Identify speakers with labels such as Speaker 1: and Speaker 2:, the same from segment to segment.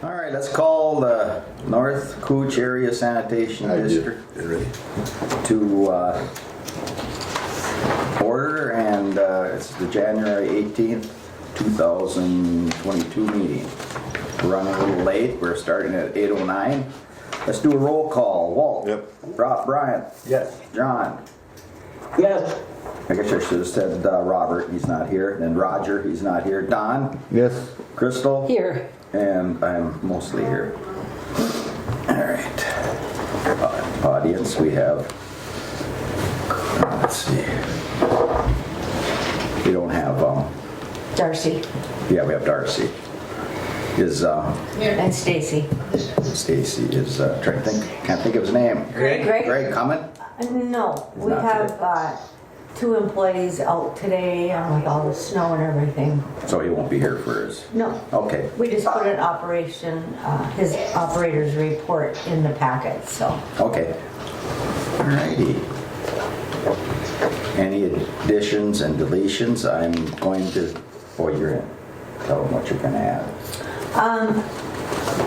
Speaker 1: All right, let's call the North Cooch Area Sanitation District to order, and it's the January 18th, 2022 meeting. We're running a little late. We're starting at 8:09. Let's do a roll call. Walt?
Speaker 2: Yep.
Speaker 1: Brian?
Speaker 3: Yes.
Speaker 1: John?
Speaker 4: Yes.
Speaker 1: I guess I should have said Robert, he's not here. And then Roger, he's not here. Don?
Speaker 2: Yes.
Speaker 1: Crystal?
Speaker 5: Here.
Speaker 1: And I'm mostly here. All right. Audience, we have, let's see. We don't have,
Speaker 5: Darcy.
Speaker 1: yeah, we have Darcy. Is,
Speaker 5: And Stacy.
Speaker 1: Stacy is, trying to think, can't think of his name. Greg coming?
Speaker 5: No, we
Speaker 1: Not
Speaker 5: have 2 employees out today with all the snow and everything.
Speaker 1: So he won't be here for his,
Speaker 5: No,
Speaker 1: okay.
Speaker 5: we just put an operation, his operator's report in the packet, so.
Speaker 1: Okay. All righty. Any additions and deletions? I'm going to, you're in. Tell them what you're gonna add.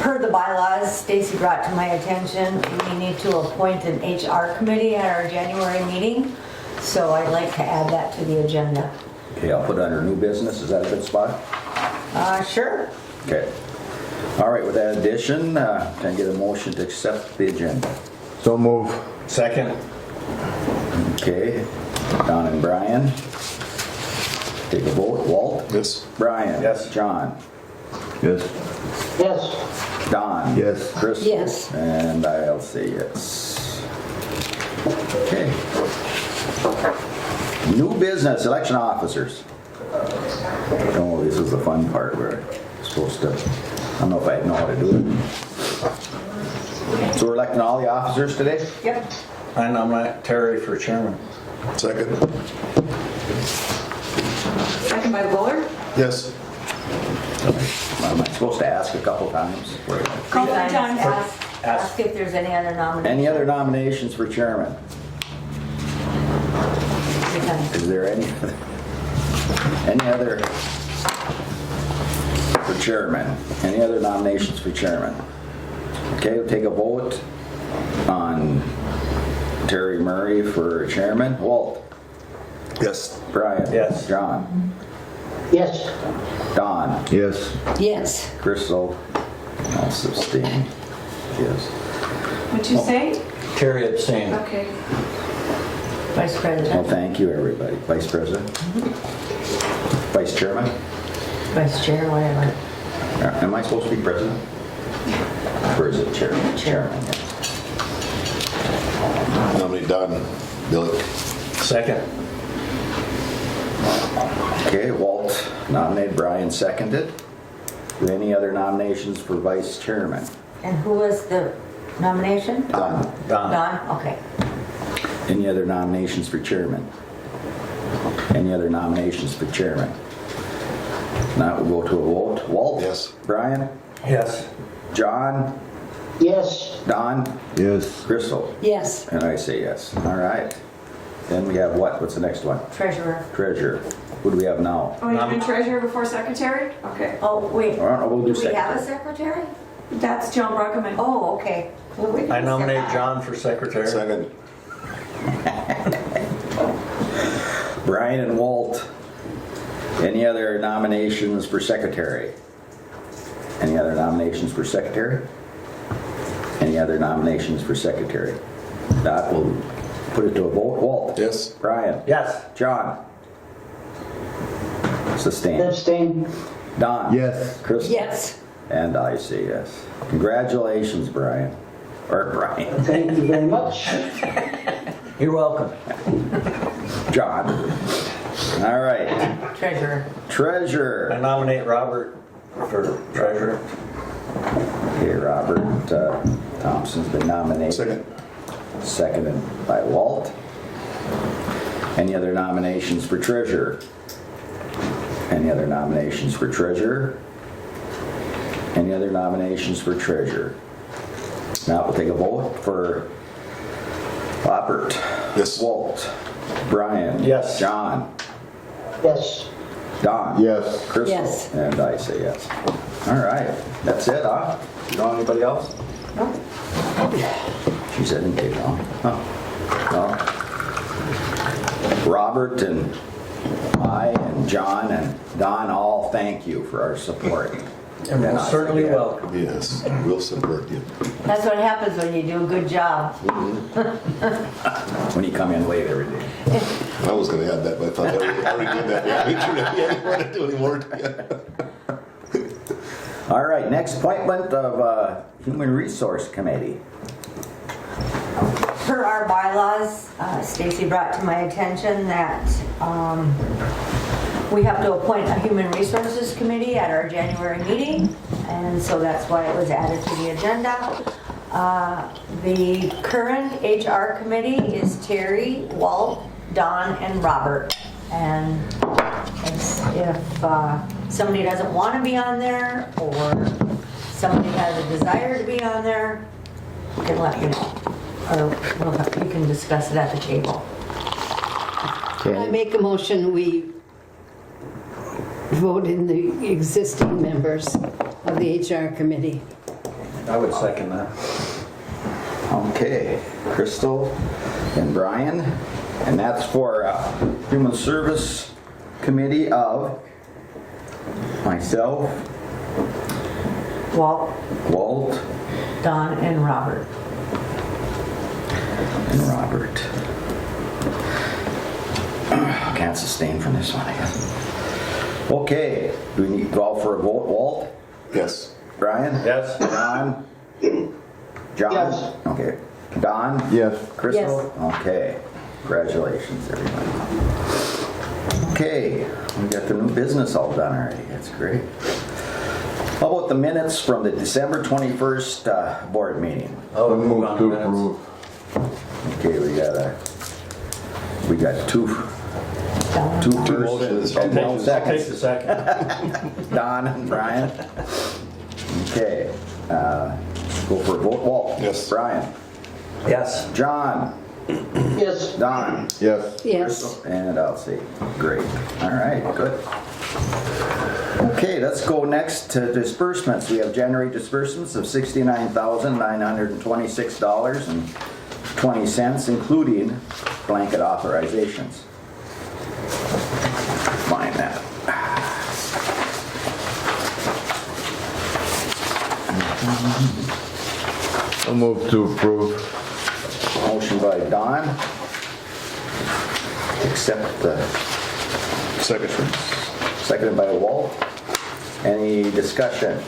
Speaker 5: Per the bylaws, Stacy brought to my attention, we need to appoint an HR committee at our January meeting. So I'd like to add that to the agenda.
Speaker 1: Okay, I'll put it under new business. Is that a good spot?
Speaker 5: Sure.
Speaker 1: Okay. All right, with that addition, can I get a motion to accept the agenda?
Speaker 2: So move.
Speaker 3: Second.
Speaker 1: Okay. Don and Brian. Take a vote. Walt?
Speaker 2: Yes.
Speaker 1: Brian?
Speaker 3: Yes.
Speaker 1: John?
Speaker 2: Yes.
Speaker 4: Yes.
Speaker 1: Don?
Speaker 2: Yes.
Speaker 1: Chris?
Speaker 5: Yes.
Speaker 1: And I'll say yes. Okay. New business, election officers. Oh, this is the fun part where I'm supposed to, I don't know if I know how to do it. So we're electing all the officers today?
Speaker 5: Yep.
Speaker 3: I nominate Terry for chairman.
Speaker 2: Second.
Speaker 6: Second by Buller.
Speaker 2: Yes.
Speaker 1: Am I supposed to ask a couple times?
Speaker 6: Call
Speaker 5: Three
Speaker 6: three
Speaker 5: times.
Speaker 6: times.
Speaker 5: Ask if there's any other nominations.
Speaker 1: Any other nominations for chairman?
Speaker 5: 3 times.
Speaker 1: Is there any other for chairman? Any other nominations for chairman? Okay, we'll take a vote on Terry Murray for chairman. Walt?
Speaker 2: Yes.
Speaker 1: Brian?
Speaker 3: Yes.
Speaker 1: John?
Speaker 4: Yes.
Speaker 1: Don?
Speaker 2: Yes.
Speaker 5: Yes.
Speaker 1: Crystal? I'll abstain. Yes.
Speaker 6: What'd you say?
Speaker 3: Terry abstained.
Speaker 6: Okay.
Speaker 5: Vice
Speaker 1: Well,
Speaker 5: President.
Speaker 1: thank you, everybody. Vice President? Vice Chairman?
Speaker 5: Vice Chair, whatever.
Speaker 1: Am I supposed to be president? Or is it chairman? Chairman, yeah.
Speaker 2: Nominate Don Billick.
Speaker 3: Second.
Speaker 1: Okay, Walt nominated, Brian seconded. Any other nominations for vice chairman?
Speaker 5: And who was the nomination?
Speaker 1: Don.
Speaker 5: Don, okay.
Speaker 1: Any other nominations for chairman? Any other nominations for chairman? Now we'll go to a vote. Walt?
Speaker 2: Yes.
Speaker 1: Brian?
Speaker 3: Yes.
Speaker 1: John?
Speaker 4: Yes.
Speaker 1: Don?
Speaker 2: Yes.
Speaker 1: Crystal?
Speaker 5: Yes.
Speaker 1: And I say yes. All right. Then we have what? What's the next one?
Speaker 5: Treasurer.
Speaker 1: Treasurer. Who do we have now?
Speaker 6: Oh, you're doing treasurer before secretary? Okay.
Speaker 5: Oh, wait.
Speaker 1: All right, we'll do
Speaker 5: Do we have a
Speaker 1: secretary.
Speaker 5: secretary?
Speaker 6: That's John Brockman.
Speaker 5: Oh, okay. Well, we
Speaker 3: I
Speaker 5: can
Speaker 3: nominate
Speaker 5: step
Speaker 3: John for secretary.
Speaker 2: Second.
Speaker 1: Brian and Walt. Any other nominations for secretary? Any other nominations for secretary? Any other nominations for secretary? That will put it to a vote. Walt?
Speaker 2: Yes.
Speaker 1: Brian?
Speaker 3: Yes.
Speaker 1: John? Sustain.
Speaker 4: Abstain.
Speaker 1: Don?
Speaker 2: Yes.
Speaker 1: Chris?
Speaker 5: Yes.
Speaker 1: And I say yes. Congratulations, Brian. Or Brian.
Speaker 4: Thank you very much.
Speaker 3: You're welcome.
Speaker 1: John. All right.
Speaker 5: Treasurer.
Speaker 3: I
Speaker 1: Treasurer.
Speaker 3: nominate Robert for treasurer.
Speaker 1: Okay, Robert Thompson's been nominated.
Speaker 2: Second.
Speaker 1: Seconded by Walt. Any other nominations for treasurer? Any other nominations for treasurer? Any other nominations for treasurer? Now we'll take a vote for Robert.
Speaker 2: Yes.
Speaker 1: Walt. Brian.
Speaker 3: Yes.
Speaker 1: John.
Speaker 4: Yes.
Speaker 1: Don.
Speaker 2: Yes.
Speaker 1: Crystal.
Speaker 5: Yes.
Speaker 1: And I say yes. All right, that's it, huh? You know anybody else?
Speaker 5: No?
Speaker 1: She said in case, huh? No. Robert and I and John and Don all thank you for our support.
Speaker 3: And most certainly welcome.
Speaker 2: Yes, we'll support you.
Speaker 5: That's what happens when you do a good job.
Speaker 1: When you come in late every day.
Speaker 2: I was gonna add that, but I thought I already did that. Make sure that we didn't want to do any more.
Speaker 1: All right, next appointment of Human Resource Committee.
Speaker 5: Per our bylaws, Stacy brought to my attention that we have to appoint a Human Resources Committee at our January meeting, and so that's why it was added to the agenda. The current HR committee is Terry, Walt, Don, and Robert. And if somebody doesn't want to be on there, or somebody has a desire to be on there, you can let me know. Or we can discuss it at the table.
Speaker 7: I make a motion, we vote in the existing members of the HR committee.
Speaker 3: I would second that.
Speaker 1: Okay, Crystal and Brian, and that's for Human Service Committee of myself,
Speaker 5: Walt,
Speaker 1: Walt,
Speaker 5: Don, and Robert.
Speaker 1: and Robert. Can't sustain from this one, I guess. Okay, do we need to call for a vote? Walt?
Speaker 2: Yes.
Speaker 1: Brian?
Speaker 3: Yes.
Speaker 1: Don? John?
Speaker 4: Yes.
Speaker 1: Okay. Don?
Speaker 2: Yes.
Speaker 1: Crystal? Okay. Congratulations, everybody. Okay, we got the new business all done already. That's great. How about the minutes from the December 21st board meeting?
Speaker 3: Oh, move on to minutes.
Speaker 1: Okay, we got two
Speaker 2: motions.
Speaker 1: firsts and no
Speaker 3: Take
Speaker 1: seconds.
Speaker 3: the second.
Speaker 1: Don and Brian. Okay, go for a vote. Walt?
Speaker 2: Yes.
Speaker 1: Brian?
Speaker 3: Yes.
Speaker 1: John?
Speaker 4: Yes.
Speaker 1: Don?
Speaker 2: Yes.
Speaker 7: Yes.
Speaker 1: And I'll see. Great. All right, good. Okay, let's go next to disbursements. We have January disbursements of $69,926.20, including blanket authorizations. Find that.
Speaker 2: I'll move to approve.
Speaker 1: Motion by Don. Accept the
Speaker 2: Second.
Speaker 1: seconded by Walt. Any discussion?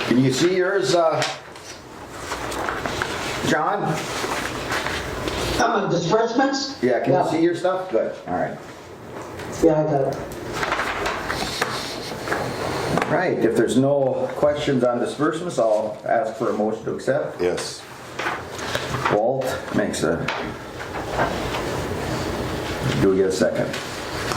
Speaker 1: Can you see yours, John?
Speaker 4: Disbursements?
Speaker 1: Yeah, can you see your stuff? Good, all right.
Speaker 4: Yeah, I got it.
Speaker 1: Right, if there's no questions on disbursements, I'll ask for a motion to accept.
Speaker 2: Yes.
Speaker 1: Walt makes a... Do we get a second?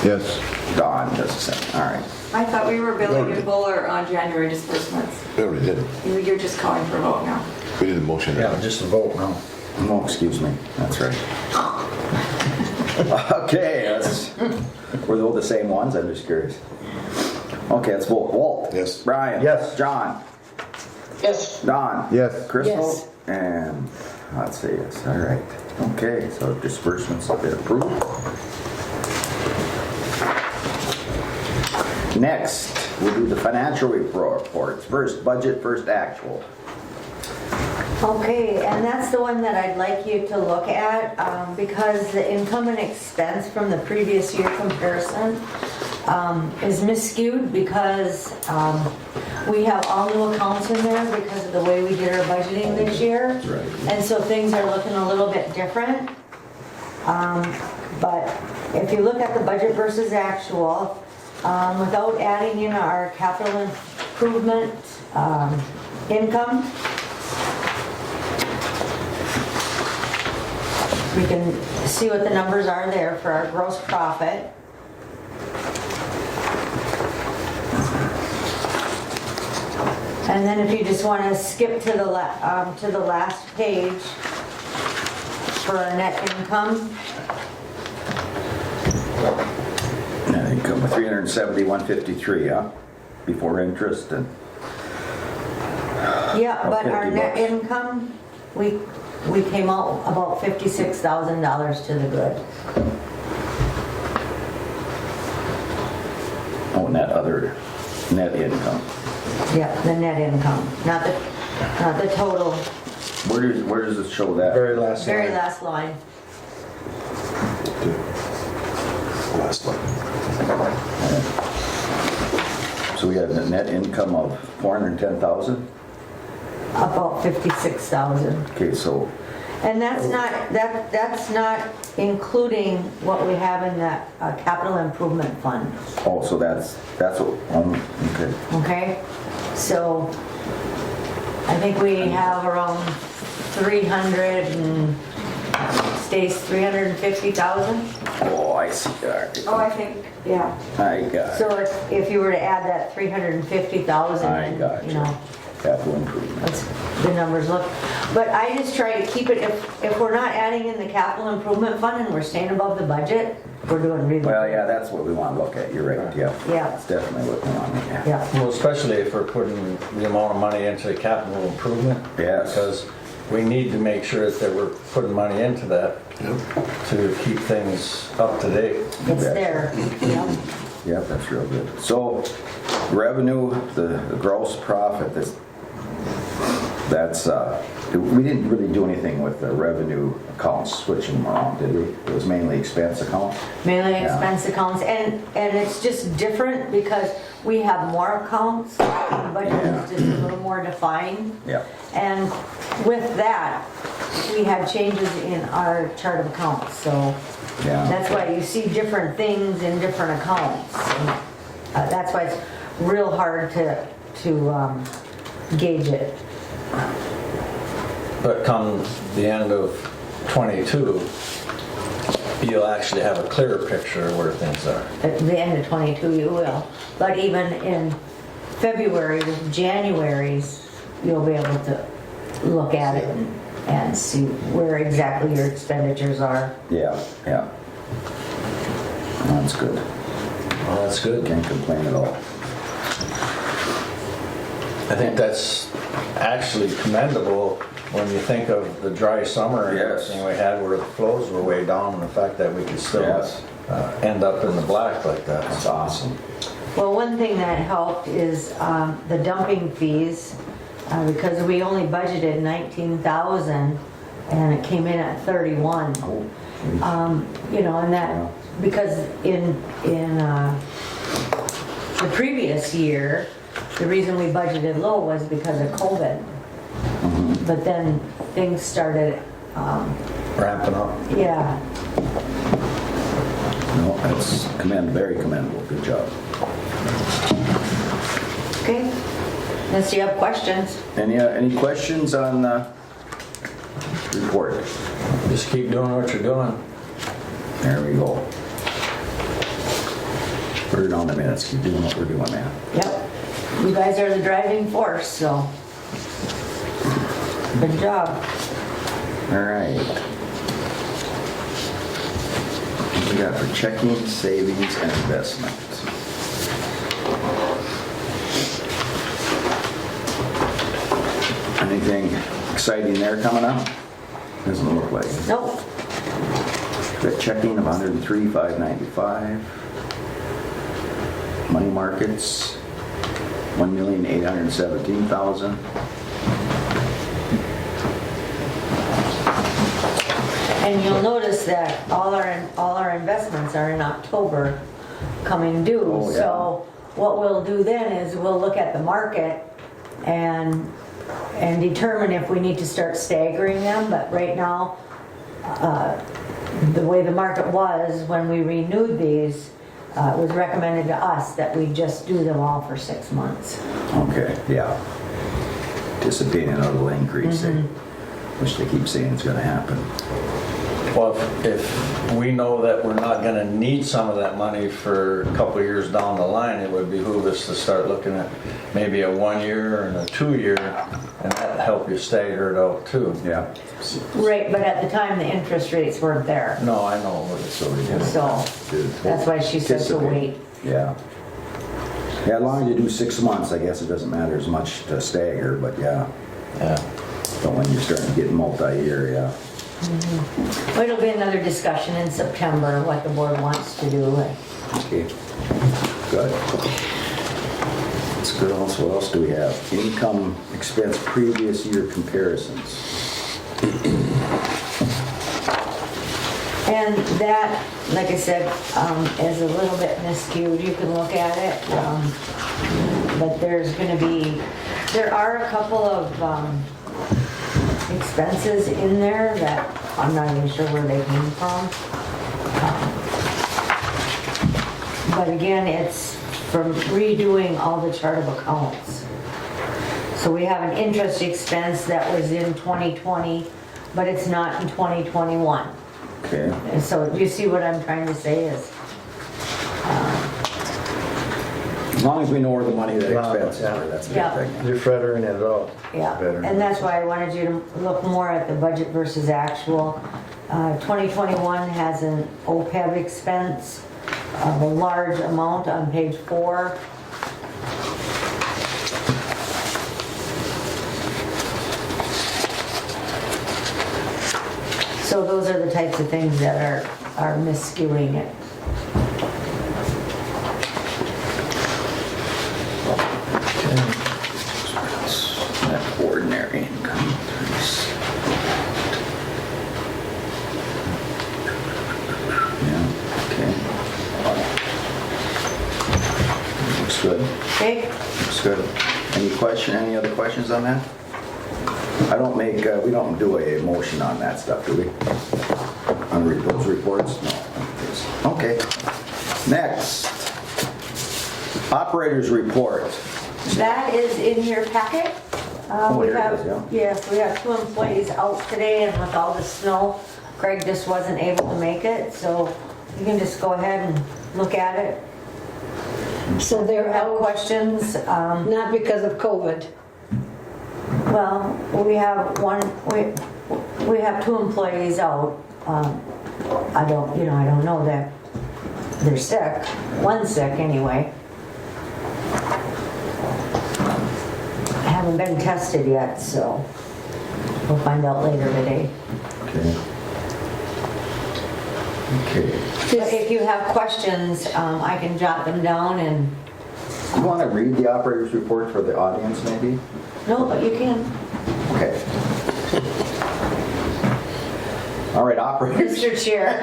Speaker 2: Yes.
Speaker 1: Don does a second, all right.
Speaker 6: I thought we were billing and Buller on January disbursements.
Speaker 2: We already did.
Speaker 6: You're just calling for a vote now.
Speaker 2: We did a motion.
Speaker 3: Yeah, just a vote now.
Speaker 1: Oh, excuse me, that's right. Okay, were those the same ones? I'm just curious. Okay, let's vote. Walt?
Speaker 2: Yes.
Speaker 1: Brian?
Speaker 3: Yes.
Speaker 1: John?
Speaker 4: Yes.
Speaker 1: Don?
Speaker 2: Yes.
Speaker 1: Crystal?
Speaker 7: Yes.
Speaker 1: And I'd say yes, all right. Okay, so disbursements have been approved. Next, we'll do the financial reports. First budget, first actual.
Speaker 5: Okay, and that's the one that I'd like you to look at because the income and expense from the previous year comparison is miscued because we have all new accounts in there because of the way we did our budgeting this year.
Speaker 1: That's right.
Speaker 5: And so things are looking a little bit different. But if you look at the budget versus actual, without adding in our capital improvement income, we can see what the numbers are there for our gross profit. And then if you just want to skip to the last page for our net income.
Speaker 1: Net income of 370,153, huh? Before interest and,
Speaker 5: Yeah, but our
Speaker 1: $50.
Speaker 5: net income, we came out about $56,000 to the good.
Speaker 1: oh, net income.
Speaker 5: Yeah, the net income, not the total,
Speaker 1: Where does it show that?
Speaker 3: Very last
Speaker 5: very
Speaker 3: line.
Speaker 5: last line.
Speaker 2: Last one.
Speaker 1: So we had a net income of 410,000?
Speaker 5: About 56,000.
Speaker 1: Okay, so,
Speaker 5: And that's not including what we have in that capital improvement fund,
Speaker 1: oh, so that's what, okay.
Speaker 5: okay? So I think we have around 350,000.
Speaker 1: Oh, I see. All right.
Speaker 6: Oh, I think, yeah.
Speaker 1: I got it.
Speaker 5: So if you were to add that 350,000,
Speaker 1: I got
Speaker 5: you know,
Speaker 1: Capital improvement.
Speaker 5: that's the numbers look. But I just try to keep it, if we're not adding in the capital improvement fund and we're staying above the budget, we're doing really
Speaker 1: Well,
Speaker 5: good.
Speaker 1: yeah, that's what we want to look at. You're right, yeah.
Speaker 5: Yeah.
Speaker 1: That's definitely what we want to look at.
Speaker 5: Yeah.
Speaker 3: Well, especially if we're putting the amount of money into the capital improvement.
Speaker 1: Yes.
Speaker 3: Because we need to make sure that we're putting money into that to keep things up to date.
Speaker 5: It's there. Yeah.
Speaker 1: Yeah, that's real good. So revenue, the gross profit, that's we didn't really do anything with the revenue accounts, switching them around, did we? It was mainly expense accounts.
Speaker 5: Mainly
Speaker 1: Yeah.
Speaker 5: expense accounts, and it's just different because we have more accounts, the budget is just a little more defined.
Speaker 1: Yeah.
Speaker 5: And with that, we had changes in our chart of accounts, so
Speaker 1: Yeah.
Speaker 5: that's why you see different things in different accounts. And, that's why it's real hard to gauge it.
Speaker 3: But come the end of '22, you'll actually have a clearer picture of where things are.
Speaker 5: At the end of '22 you will, but even in February, January's, you'll be able to look at it and see where exactly your expenditures are.
Speaker 1: Yeah, yeah. That's good.
Speaker 3: Well, that's good.
Speaker 1: Can't complain at all.
Speaker 3: I think that's actually commendable when you think of the dry summer and
Speaker 1: Yes.
Speaker 3: everything we had where the flows were way down and the fact that we could still
Speaker 1: Yes.
Speaker 3: end up in the black like that.
Speaker 1: That's awesome.
Speaker 5: Well, one thing that helped is the dumping fees, because we only budgeted 19,000 and it came in at 31.
Speaker 1: Oh,
Speaker 5: You know, and that, because in the previous year, the reason we budgeted low was because of COVID. But then things started,
Speaker 3: Ramping up.
Speaker 5: yeah,
Speaker 1: no, that's very commendable. Good job.
Speaker 5: okay. Unless you have questions.
Speaker 1: Any questions on the report?
Speaker 3: Just keep doing what you're doing.
Speaker 1: There we go. Put it on the minutes. Keep doing what we're doing, man.
Speaker 5: Yep. You guys are the driving force, so. Good job.
Speaker 1: All right. What we got for checking, savings, and investments? Anything exciting there coming up? Doesn't look like it.
Speaker 5: Nope.
Speaker 1: Got checking of 103,595. Money markets, 1,817,000.
Speaker 5: And you'll notice that all our investments are in October coming due.
Speaker 1: Oh, yeah.
Speaker 5: So what we'll do then is we'll look at the market and determine if we need to start staggering them. But right now, the way the market was when we renewed these, it was recommended to us that we just do them all for 6 months.
Speaker 1: Okay, yeah. Anticipating another increase, which they keep saying is going to happen.
Speaker 3: Well, if we know that we're not going to need some of that money for a couple of years down the line, it would behoove us to start looking at maybe a 1 year and a 2 year, and that'd help you stagger it out too.
Speaker 1: Yeah.
Speaker 5: Right, but at the time, the interest rates weren't there.
Speaker 3: No, I know, but it's already good.
Speaker 5: So that's why she said to wait.
Speaker 1: Yeah. Yeah, as long as you do 6 months, I guess it doesn't matter as much to stagger, but yeah.
Speaker 3: Yeah.
Speaker 1: But when you're starting to get multi-year, yeah.
Speaker 5: Well, it'll be another discussion in September, what the board wants to do.
Speaker 1: Okay. Good. That's good. Also, what else do we have? Income expense previous year comparisons.
Speaker 5: And that, like I said, is a little bit miscued. You can look at it. But there are a couple of expenses in there that I'm not even sure where they came from. But again, it's from redoing all the chart of accounts. So we have an interest expense that was in 2020, but it's not in 2021.
Speaker 1: Okay.
Speaker 5: And so you see what I'm trying to say is,
Speaker 1: As long as we know where the money that
Speaker 3: Wow,
Speaker 1: expenses
Speaker 3: yeah.
Speaker 1: are, that's a
Speaker 5: Yeah.
Speaker 1: good thing.
Speaker 3: You're feathering it out.
Speaker 5: yeah.
Speaker 1: Better.
Speaker 5: And that's why I wanted you to look more at the budget versus actual. 2021 has an OPEB expense of a large amount on page 4. So those are the types of things that are miscuing it.
Speaker 1: That ordinary income. Yeah, okay. Looks good.
Speaker 5: Okay?
Speaker 1: Looks good. Any other questions on that? We don't do a motion on that stuff, do we? On those reports? No. Okay. Next. Operators report.
Speaker 5: That is in your packet. We
Speaker 1: here it
Speaker 5: have,
Speaker 1: is, yeah.
Speaker 5: yes, we have 2 employees out today, and with all the snow, Greg just wasn't able to make it, so you can just go ahead and look at it.
Speaker 7: So
Speaker 5: If you
Speaker 7: they're
Speaker 5: have
Speaker 7: out,
Speaker 5: questions,
Speaker 7: not because of COVID.
Speaker 5: well, we have we have 2 employees out. I don't know that they're sick. One's sick anyway. Haven't been tested yet, so we'll find out later today.
Speaker 1: Okay. Okay.
Speaker 5: But if you have questions, I can jot them down and,
Speaker 1: You want to read the operators report for the audience, maybe?
Speaker 5: no, but you can.
Speaker 1: Okay. All right, operators.
Speaker 5: Mr. Chair.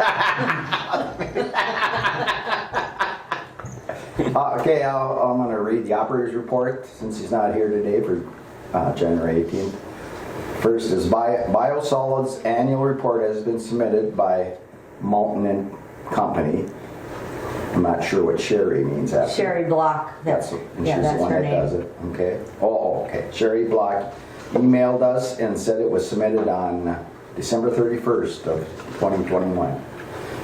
Speaker 1: Okay, I'm going to read the operator's report since he's not here today for January 18th. First is Biosolids annual report has been submitted by Moulton and Company. I'm not sure what Sherry means after.
Speaker 5: Sherry Block,
Speaker 1: That's
Speaker 5: that's,
Speaker 1: it. And
Speaker 5: yeah,
Speaker 1: she's the
Speaker 5: that's
Speaker 1: one
Speaker 5: her
Speaker 1: that does
Speaker 5: name.
Speaker 1: it. Okay. Oh, okay. Sherry Block emailed us and said it was submitted on December 31st of 2021.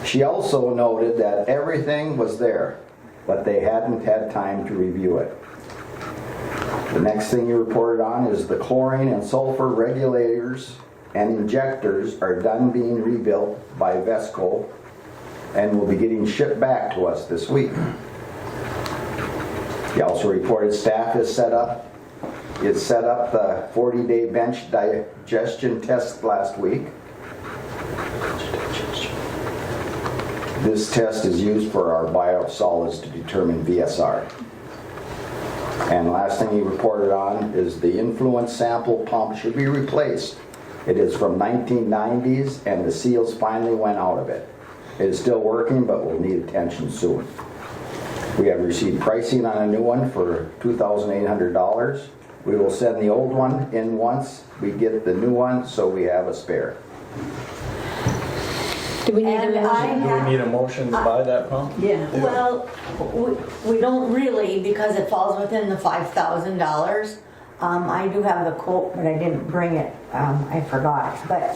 Speaker 1: She also noted that everything was there, but they hadn't had time to review it. The next thing you reported on is the chlorine and sulfur regulators and injectors are done being rebuilt by Vesco and will be getting shipped back to us this week. He also reported staff is set up the 40-day bench digestion test last week. This test is used for our biosolids to determine VSR. And last thing he reported on is the influence sample pump should be replaced. It is from 1990s and the seals finally went out of it. It is still working but will need attention soon. We have received pricing on a new one for $2,800. We will send the old one in once we get the new one so we have a spare.
Speaker 7: Do we need a
Speaker 5: And
Speaker 7: motion?
Speaker 3: Do we need a motion to buy that pump?
Speaker 7: Yeah.
Speaker 5: Well, we don't really because it falls within the $5,000. I do have the quote, but I didn't bring it. I forgot. But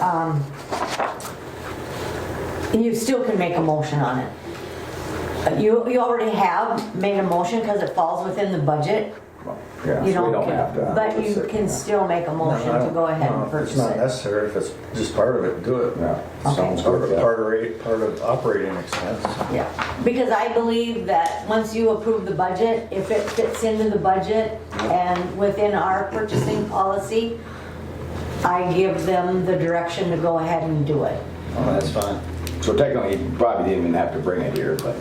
Speaker 5: you still can make a motion on it. You already have made a motion because it falls within the budget.
Speaker 1: Yeah,
Speaker 5: You
Speaker 1: so we
Speaker 5: don't,
Speaker 1: don't have to.
Speaker 5: but you can still make a motion to go ahead and
Speaker 3: It's
Speaker 5: purchase
Speaker 3: not
Speaker 5: it.
Speaker 3: necessary, if it's just part of it, do it.
Speaker 1: Yeah,
Speaker 5: Okay.
Speaker 1: sounds good, yeah.
Speaker 3: Part of operating expense.
Speaker 5: Yeah, because I believe that once you approve the budget, if it fits into the budget and within our purchasing policy, I give them the direction to go ahead and do it.
Speaker 3: Oh, that's fine.
Speaker 1: So technically, you probably didn't even have to bring it here, but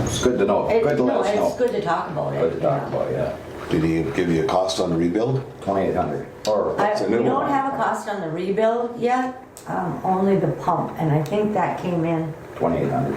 Speaker 1: it's good to know, good to let
Speaker 5: No,
Speaker 1: us
Speaker 5: it's
Speaker 1: know.
Speaker 5: good to talk about it.
Speaker 1: Good to talk
Speaker 5: yeah.
Speaker 1: about, yeah.
Speaker 2: Did he give you a cost on the rebuild?
Speaker 1: 2,800, or
Speaker 2: That's a
Speaker 5: We
Speaker 2: new
Speaker 5: don't
Speaker 2: one.
Speaker 5: have a cost on the rebuild yet, only the pump, and I think that came in,
Speaker 1: 2,800,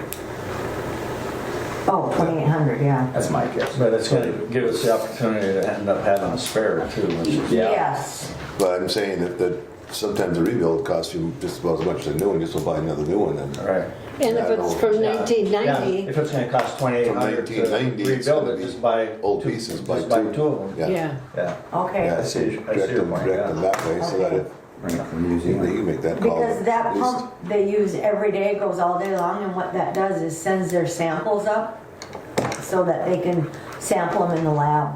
Speaker 5: 2,800, yeah.
Speaker 1: that's my guess.
Speaker 3: But it's gonna give us the opportunity to end up having a spare too, which is.
Speaker 1: Yeah.
Speaker 5: Yes,
Speaker 2: But I'm saying that sometimes the rebuild costs you just about as much as a new one, just to buy another new one then.
Speaker 3: Right.
Speaker 7: And if it's from
Speaker 3: Yeah,
Speaker 7: 1990,
Speaker 3: if it's gonna cost 2,800 to
Speaker 2: 1990, it's
Speaker 3: rebuild
Speaker 2: gonna
Speaker 3: it,
Speaker 2: be
Speaker 3: just buy
Speaker 2: old
Speaker 3: two-
Speaker 2: pieces,
Speaker 3: just
Speaker 2: buy
Speaker 3: buy
Speaker 2: two.
Speaker 3: two of them.
Speaker 2: Yeah.
Speaker 7: yeah.
Speaker 3: Yeah.
Speaker 5: okay.
Speaker 2: Yeah,
Speaker 3: I
Speaker 2: so
Speaker 3: see your
Speaker 2: direct them
Speaker 3: point,
Speaker 2: direct
Speaker 3: yeah.
Speaker 2: them that way, so that if,
Speaker 1: Bring it from
Speaker 2: you
Speaker 1: museum.
Speaker 2: can make that call.
Speaker 5: Because that
Speaker 2: at least.
Speaker 5: pump they use every day goes all day long, and what that does is sends their samples up so that they can sample them in the lab.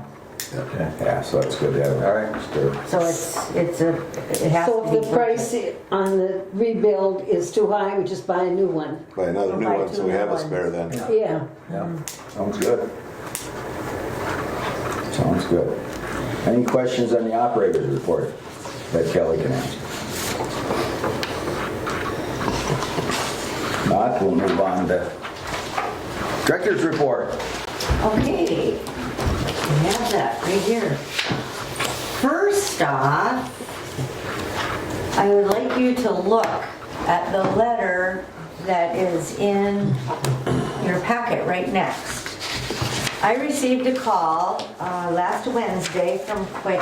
Speaker 3: Okay.
Speaker 1: Yeah, so that's good, yeah.
Speaker 3: All right.
Speaker 1: That's good.
Speaker 5: So it has
Speaker 7: So
Speaker 5: to be.
Speaker 7: if the price on the rebuild is too high, we just buy a new one.
Speaker 2: Buy another new
Speaker 5: Buy
Speaker 2: one,
Speaker 5: two
Speaker 2: so we
Speaker 5: new
Speaker 2: have a
Speaker 5: ones.
Speaker 2: spare then.
Speaker 3: Yeah.
Speaker 7: Yeah.
Speaker 3: Yeah.
Speaker 1: Sounds good. Sounds good. Any questions on the operator's report that Kelly can answer? Not, we'll move on to director's report.
Speaker 5: Okay, we have that right here. First off, I would like you to look at the letter that is in your packet right next. I received a call last Wednesday from Craig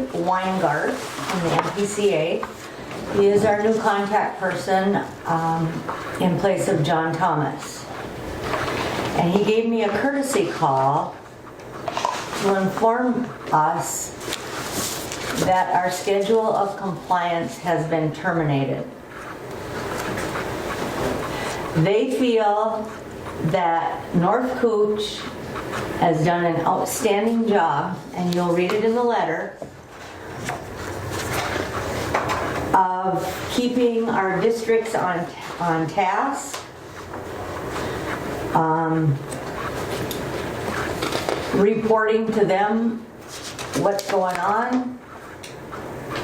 Speaker 5: Weingart from the MPCA. He is our new contact person in place of John Thomas. And he gave me a courtesy call to inform us that our schedule of compliance has been terminated. They feel that North Cooch has done an outstanding job, and you'll read it in the letter, of keeping our districts on task, reporting to them what's going on,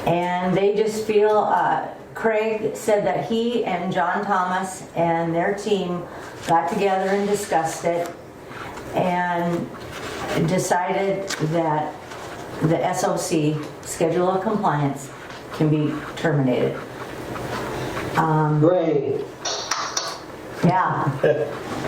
Speaker 5: and they just feel, Craig said that he and John Thomas and their team got together and discussed it and decided that the SOC, Schedule of Compliance, can be terminated.
Speaker 4: Great.
Speaker 5: Yeah.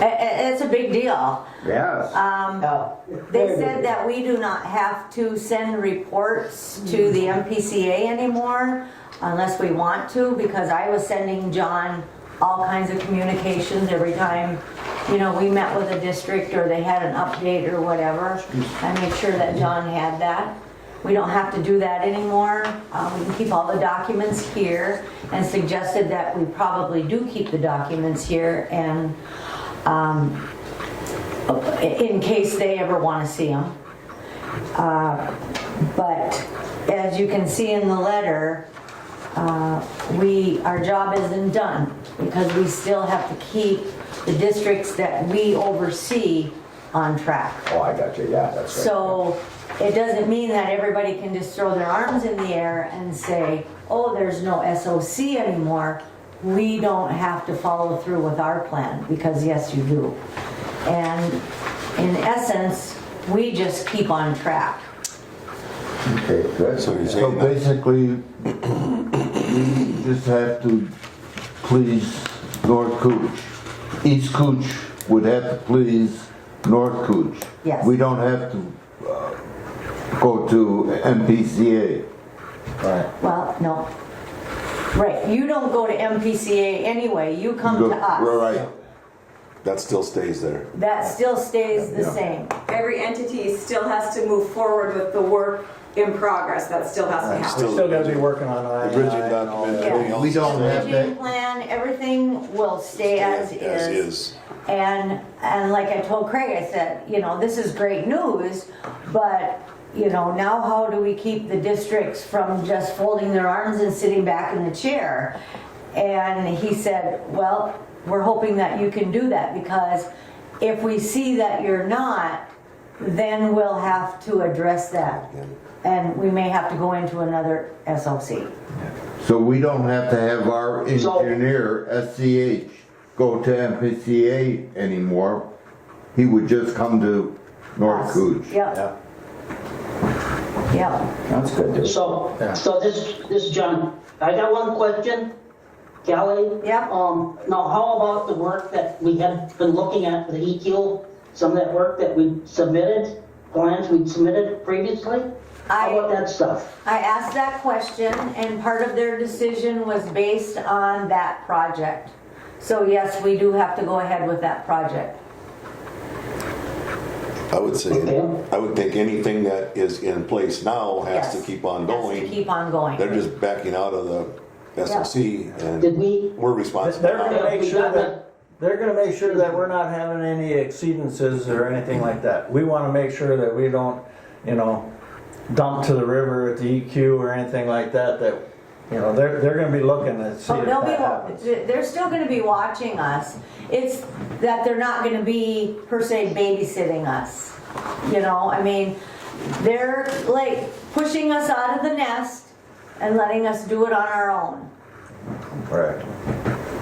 Speaker 5: It's a big deal.
Speaker 1: Yes.
Speaker 4: Yeah.
Speaker 5: They said that we do not have to send reports to the MPCA anymore unless we want to, because I was sending John all kinds of communications every time, you know, we met with a district or they had an update or whatever. I made sure that John had that. We don't have to do that anymore. We can keep all the documents here, and suggested that we probably do keep the documents here, and in case they ever want to see them. But as you can see in the letter, our job isn't done, because we still have to keep the districts that we oversee on track.
Speaker 1: Oh, I got you, yeah, that's right.
Speaker 5: So it doesn't mean that everybody can just throw their arms in the air and say, oh, there's no SOC anymore. We don't have to follow through with our plan, because yes, you do. And in essence, we just keep on track.
Speaker 1: Okay, good.
Speaker 2: So you're
Speaker 8: So
Speaker 2: saying that,
Speaker 8: basically, we just have to please North Cooch. East Cooch would have to please North Cooch.
Speaker 5: Yes.
Speaker 8: We don't have to go to MPCA.
Speaker 3: Right.
Speaker 5: Well, no. Right, you don't go to MPCA anyway, you come to us.
Speaker 8: Right.
Speaker 2: that still stays there.
Speaker 5: That still stays the
Speaker 1: Yeah.
Speaker 5: same.
Speaker 6: Every entity still has to move forward with the work in progress, that still has to happen.
Speaker 3: Still gotta be working on I.
Speaker 2: The bridging document, everything else.
Speaker 8: We don't
Speaker 2: is
Speaker 8: have
Speaker 5: Bridging
Speaker 8: that.
Speaker 5: plan, everything will stay as
Speaker 2: As
Speaker 5: is.
Speaker 2: is.
Speaker 5: And like I told Craig, I said, you know, this is great news, but you know, now how do we keep the districts from just folding their arms and sitting back in the chair? And he said, well, we're hoping that you can do that, because if we see that you're not, then we'll have to address that. And we may have to go into another SOC.
Speaker 8: So we don't have to have our engineer, SCH, go to MPCA anymore. He would just come to North Cooch.
Speaker 5: Yep.
Speaker 1: Yeah,
Speaker 5: Yep.
Speaker 1: that's good, dude.
Speaker 4: So,
Speaker 3: Yeah.
Speaker 4: so this is John. I got one question, Kelly.
Speaker 5: Yep.
Speaker 4: Now how about the work that we had been looking at for the EQ? Some of that work that we submitted, plans we submitted previously? How about that stuff?
Speaker 5: I asked that question, and part of their decision was based on that project. So yes, we do have to go ahead with that project.
Speaker 2: I would say,
Speaker 4: Okay.
Speaker 2: I would think anything that is in place now has to
Speaker 5: Yes.
Speaker 2: keep on
Speaker 5: Has
Speaker 2: going.
Speaker 5: to keep on going.
Speaker 2: They're just backing out of the SOC
Speaker 4: Did
Speaker 2: and
Speaker 4: we?
Speaker 2: we're responsible.
Speaker 3: They're gonna make
Speaker 4: We
Speaker 3: sure
Speaker 4: got
Speaker 3: that, they're gonna make sure that we're not having any exceedances or anything like that. We wanna make sure that we don't, you know, dump to the river at the EQ or anything like that, you know, they're gonna be looking to see
Speaker 5: Oh,
Speaker 3: if
Speaker 5: they'll
Speaker 3: that
Speaker 5: be,
Speaker 3: happens.
Speaker 5: they're still gonna be watching us. It's that they're not gonna be, per se, babysitting us. You know, I mean, they're like pushing us out of the nest and letting us do it on our own.
Speaker 3: Correct.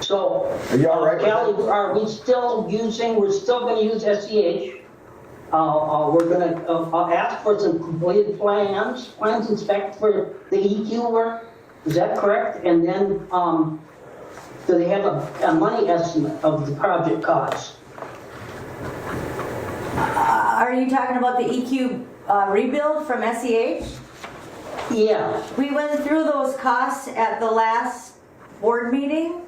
Speaker 4: So,
Speaker 1: Are you all right with
Speaker 4: Kelly,
Speaker 1: that?
Speaker 4: are we still using, we're still gonna use SEH? We're gonna ask for some completed plans inspect for the EQ work, is that correct? And then, do they have a money estimate of the project cost?
Speaker 5: Are you talking about the EQ rebuild from SEH?
Speaker 4: Yeah,
Speaker 5: We went through those costs at the last board meeting.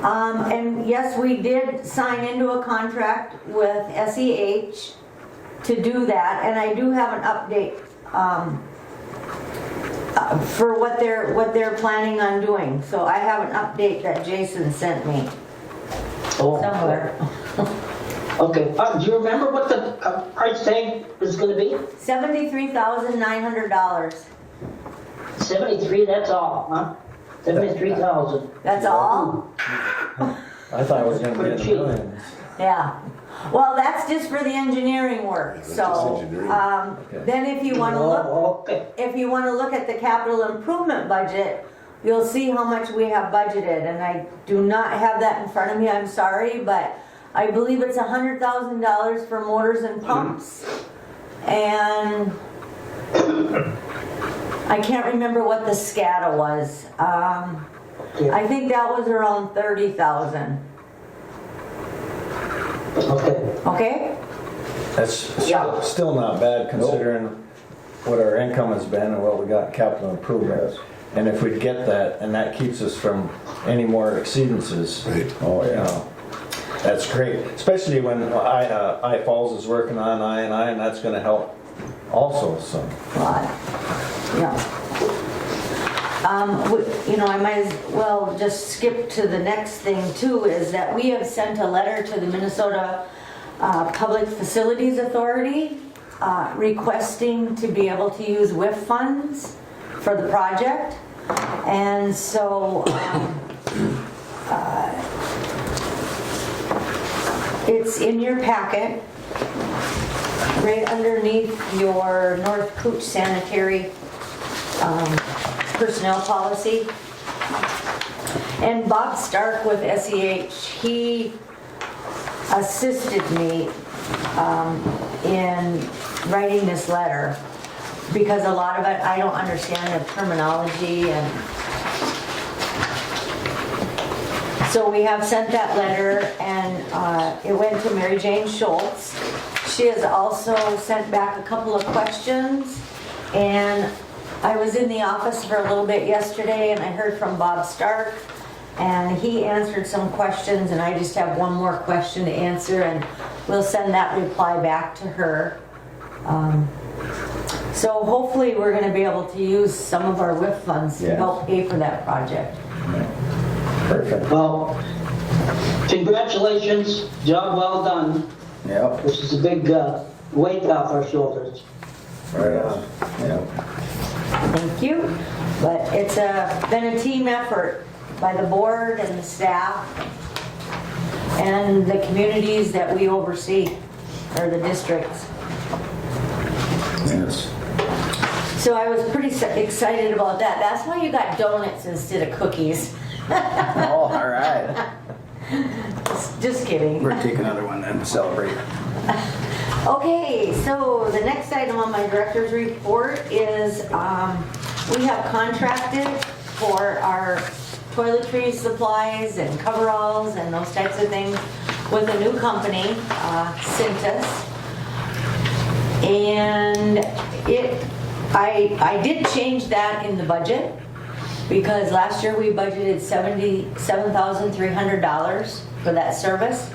Speaker 5: And yes, we did sign into a contract with SEH to do that, and I do have an update for what they're planning on doing. So I have an update that Jason sent me
Speaker 4: oh,
Speaker 5: somewhere.
Speaker 4: okay, do you remember what the price tag is gonna be?
Speaker 5: $73,900.
Speaker 4: 73, that's all, huh? 73,000.
Speaker 5: That's all?
Speaker 3: I thought it was gonna be in the
Speaker 4: Pretty cheap.
Speaker 3: millions.
Speaker 5: Yeah. Well, that's just for the engineering work,
Speaker 2: that's just
Speaker 5: so,
Speaker 2: engineering.
Speaker 5: then if you wanna look,
Speaker 4: Okay,
Speaker 5: if you wanna look at the capital improvement budget, you'll see how much we have budgeted, and I do not have that in front of me, I'm sorry, but I believe it's $100,000 for motors and pumps, and I can't remember what the SCADA was. I think that was around 30,000,
Speaker 4: okay.
Speaker 5: okay?
Speaker 3: That's
Speaker 4: Yeah.
Speaker 3: still not bad considering what our income has been and what we got in capital improvements. And if we get that, and that keeps us from any more exceedances.
Speaker 2: Right.
Speaker 1: Oh,
Speaker 3: You
Speaker 1: yeah.
Speaker 3: know, that's great, especially when I Falls is working on I&I, and that's gonna help also, so.
Speaker 5: But, yeah. You know, I might as well just skip to the next thing too, is that we have sent a letter to the Minnesota Public Facilities Authority requesting to be able to use WIF funds for the project. And so it's in your packet, right underneath your North Cooch sanitary personnel policy. And Bob Stark with SEH, he assisted me in writing this letter, because a lot of it, I don't understand the terminology, and so we have sent that letter, and it went to Mary Jane Schultz. She has also sent back a couple of questions, and I was in the office for a little bit yesterday, and I heard from Bob Stark, and he answered some questions, and I just have one more question to answer, and we'll send that reply back to her. So hopefully we're going to be able to use some of our WIF funds to
Speaker 1: Yes.
Speaker 5: help pay for that project.
Speaker 3: Perfect.
Speaker 4: Well, congratulations, job well done.
Speaker 1: Yep.
Speaker 4: This is a big weight off our shoulders.
Speaker 3: Right on.
Speaker 1: Yeah.
Speaker 5: Thank you. But it's been a team effort by the board and the staff and the communities that we oversee, or the districts.
Speaker 1: Yes.
Speaker 5: So I was pretty excited about that. That's why you got donuts instead of cookies.
Speaker 1: Oh, all right.
Speaker 5: Just kidding.
Speaker 1: We'll take another one then to celebrate.
Speaker 5: Okay, so the next item on my director's report is we have contracted for our toiletries supplies and coveralls and those types of things with a new company, Cintas. And I did change that in the budget because last year we budgeted $77,300 for that service.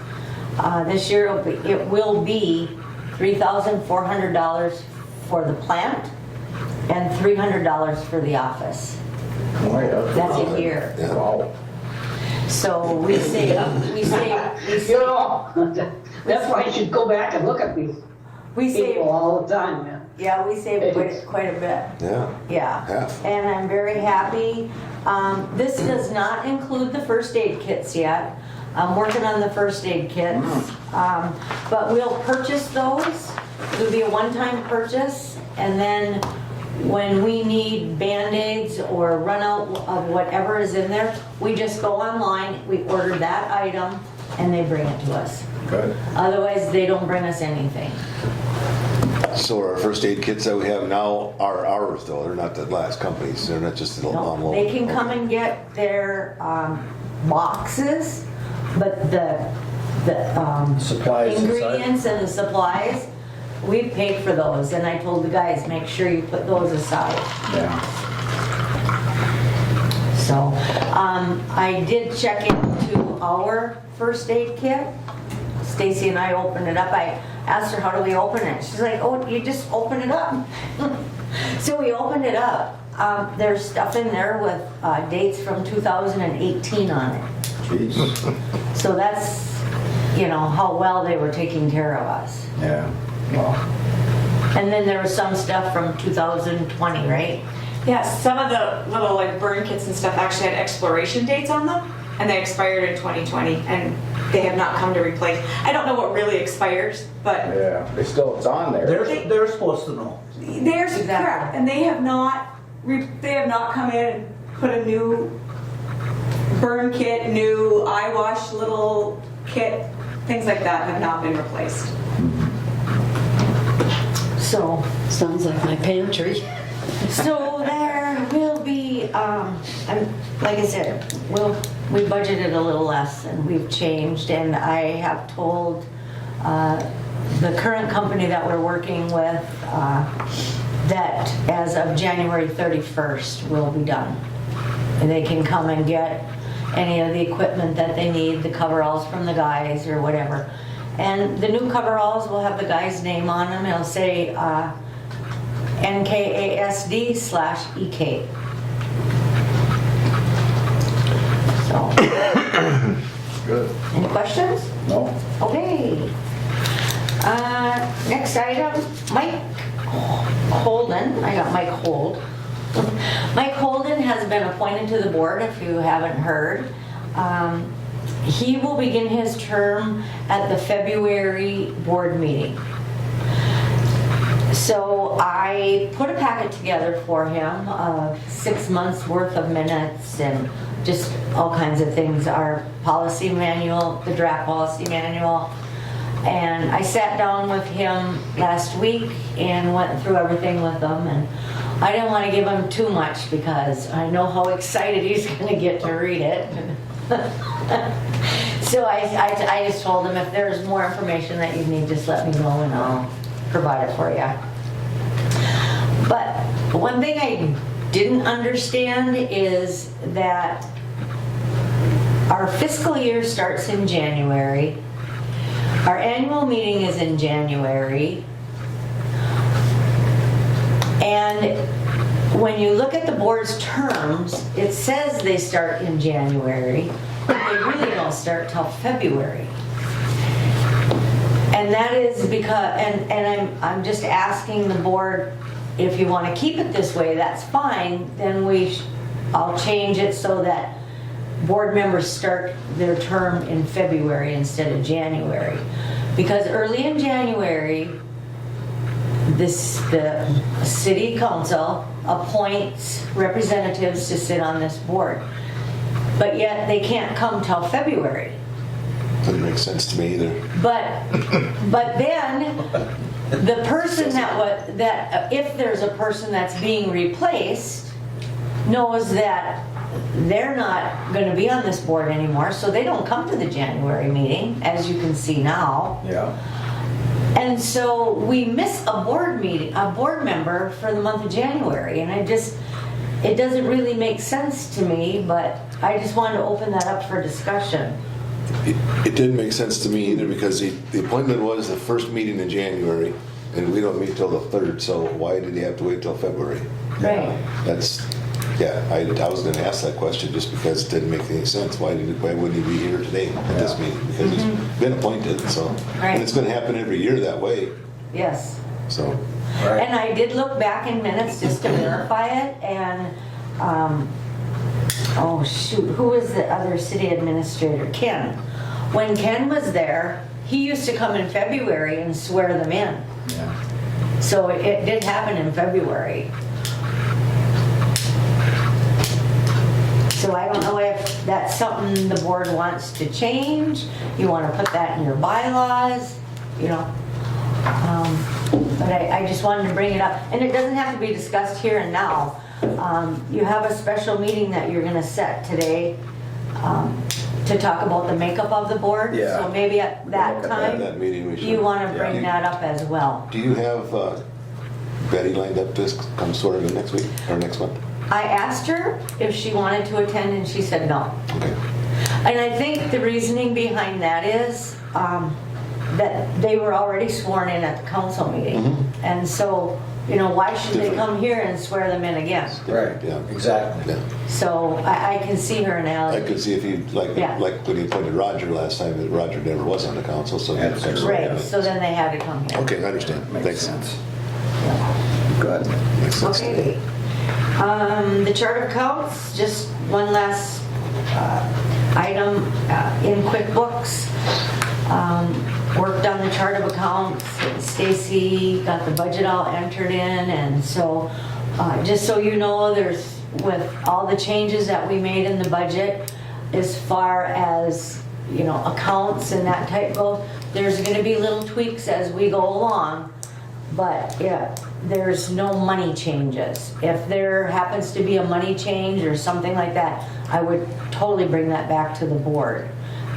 Speaker 5: This year it will be $3,400 for the plant and $300 for the office. That's a year.
Speaker 2: Yeah.
Speaker 1: Wow.
Speaker 5: So we save.
Speaker 4: You know, that's why you should go back and look at these
Speaker 5: We save.
Speaker 4: people all the time, man.
Speaker 5: Yeah, we saved quite a bit.
Speaker 2: Yeah.
Speaker 5: Yeah.
Speaker 2: Half.
Speaker 5: And I'm very happy. This does not include the first aid kits yet. I'm working on the first aid kits. But we'll purchase those. It'll be a one-time purchase. And then when we need Band-Aids or run out of whatever is in there, we just go online, we order that item, and they bring it to us.
Speaker 1: Good.
Speaker 5: Otherwise, they don't bring us anything.
Speaker 2: So our first aid kits that we have now are ours though, they're not the last companies, they're not just the
Speaker 5: No, they can come and get their boxes, but the
Speaker 3: Supplies inside.
Speaker 5: ingredients and the supplies, we paid for those, and I told the guys, make sure you put those aside.
Speaker 1: Yeah.
Speaker 5: So, I did check into our first aid kit. Stacy and I opened it up. I asked her, how do we open it? She's like, oh, you just open it up. So we opened it up. There's stuff in there with dates from 2018 on it.
Speaker 1: Jeez.
Speaker 5: So that's, how well they were taking care of us.
Speaker 1: Yeah. Well,
Speaker 5: And then there was some stuff from 2020, right?
Speaker 6: Yes, some of the little like burn kits and stuff actually had expiration dates on them, and they expired in 2020, and they have not come to replace. I don't know what really expires, but
Speaker 1: yeah. It's on there.
Speaker 3: They're supposed to know.
Speaker 6: theirs is
Speaker 5: Exactly.
Speaker 6: correct, and they have not come in and put a new burn kit, new eye wash little kit, things like that have not been replaced.
Speaker 5: So,
Speaker 7: Sounds like my pantry.
Speaker 5: there will be, like I said, we budgeted a little less and we've changed, and I have told the current company that we're working with that as of January 31st we'll be done. And they can come and get any of the equipment that they need, the coveralls from the guys or whatever. And the new coveralls will have the guy's name on them. It'll say Nkasd/EK. So,
Speaker 1: Good.
Speaker 5: any questions?
Speaker 1: No?
Speaker 5: Okay. Next item, Mike Holden. I got Mike Hold. Mike Holden has been appointed to the board, if you haven't heard. He will begin his term at the February board meeting. So I put a packet together for him of 6 months worth of minutes and just all kinds of things. Our policy manual, the draft policy manual. And I sat down with him last week and went through everything with him. And I didn't want to give him too much because I know how excited he's going to get to read it. So I just told him, if there's more information that you need, just let me know and I'll provide it for you. But one thing I didn't understand is that our fiscal year starts in January. Our annual meeting is in January. And when you look at the board's terms, it says they start in January, but they really don't start till February. And that is because, and I'm just asking the board, if you want to keep it this way, that's fine, then I'll change it so that board members start their term in February instead of January. Because early in January, the city council appoints representatives to sit on this board. But yet they can't come till February.
Speaker 2: Doesn't make sense to me either.
Speaker 5: But then the person that if there's a person that's being replaced knows that they're not going to be on this board anymore, so they don't come to the January meeting, as you can see now.
Speaker 1: Yeah.
Speaker 5: And so we miss a board member for the month of January, and it doesn't really make sense to me, but I just wanted to open that up for discussion.
Speaker 2: It didn't make sense to me either because the appointment was the first meeting in January and we don't meet till the 3rd, so why did he have to wait till February?
Speaker 5: Right.
Speaker 2: I was going to ask that question just because it didn't make any sense. Why wouldn't he be here today at this meeting? Because he's been appointed, so.
Speaker 5: Right.
Speaker 2: And it's going to happen every year that way,
Speaker 5: Yes.
Speaker 2: so.
Speaker 1: Right.
Speaker 5: And I did look back in minutes just to verify it, and, oh shoot, who was the other city administrator? Ken. When Ken was there, he used to come in February and swear them in.
Speaker 1: Yeah.
Speaker 5: So it did happen in February. So I don't know if that's something the board wants to change. You want to put that in your bylaws, you know. But I just wanted to bring it up. And it doesn't have to be discussed here and now. You have a special meeting that you're going to set today to talk about the makeup of the board.
Speaker 1: Yeah.
Speaker 5: So maybe at that
Speaker 1: Look at
Speaker 5: time,
Speaker 2: that meeting we should-
Speaker 5: you want to bring
Speaker 2: Yeah.
Speaker 5: that up as well.
Speaker 2: Do you have Betty lined up to come sort of in next week or next month?
Speaker 5: I asked her if she wanted to attend, and she said no.
Speaker 2: Okay.
Speaker 5: And I think the reasoning behind that is that they were already sworn in at the council meeting. And so, you know, why should they
Speaker 2: Different.
Speaker 5: come here and swear them in again?
Speaker 1: Right,
Speaker 2: Yeah.
Speaker 1: exactly.
Speaker 2: Yeah.
Speaker 5: So I can see her
Speaker 2: I
Speaker 5: analogy.
Speaker 2: could see if he,
Speaker 5: Yeah.
Speaker 2: like when he appointed Roger last time, that Roger never was on the council, so. he had to come sort of in.
Speaker 5: Right, so then they had to come here.
Speaker 2: Okay, I understand.
Speaker 1: Makes
Speaker 2: Thanks.
Speaker 1: sense. Good.
Speaker 2: Makes sense.
Speaker 5: Okay. The chart of accounts, just one last item in QuickBooks. Worked on the chart of accounts. Stacy got the budget all entered in, and so just so you know, with all the changes that we made in the budget, as far as, you know, accounts and that type go, there's going to be little tweaks as we go along. But yeah, there's no money changes. If there happens to be a money change or something like that, I would totally bring that back to the board.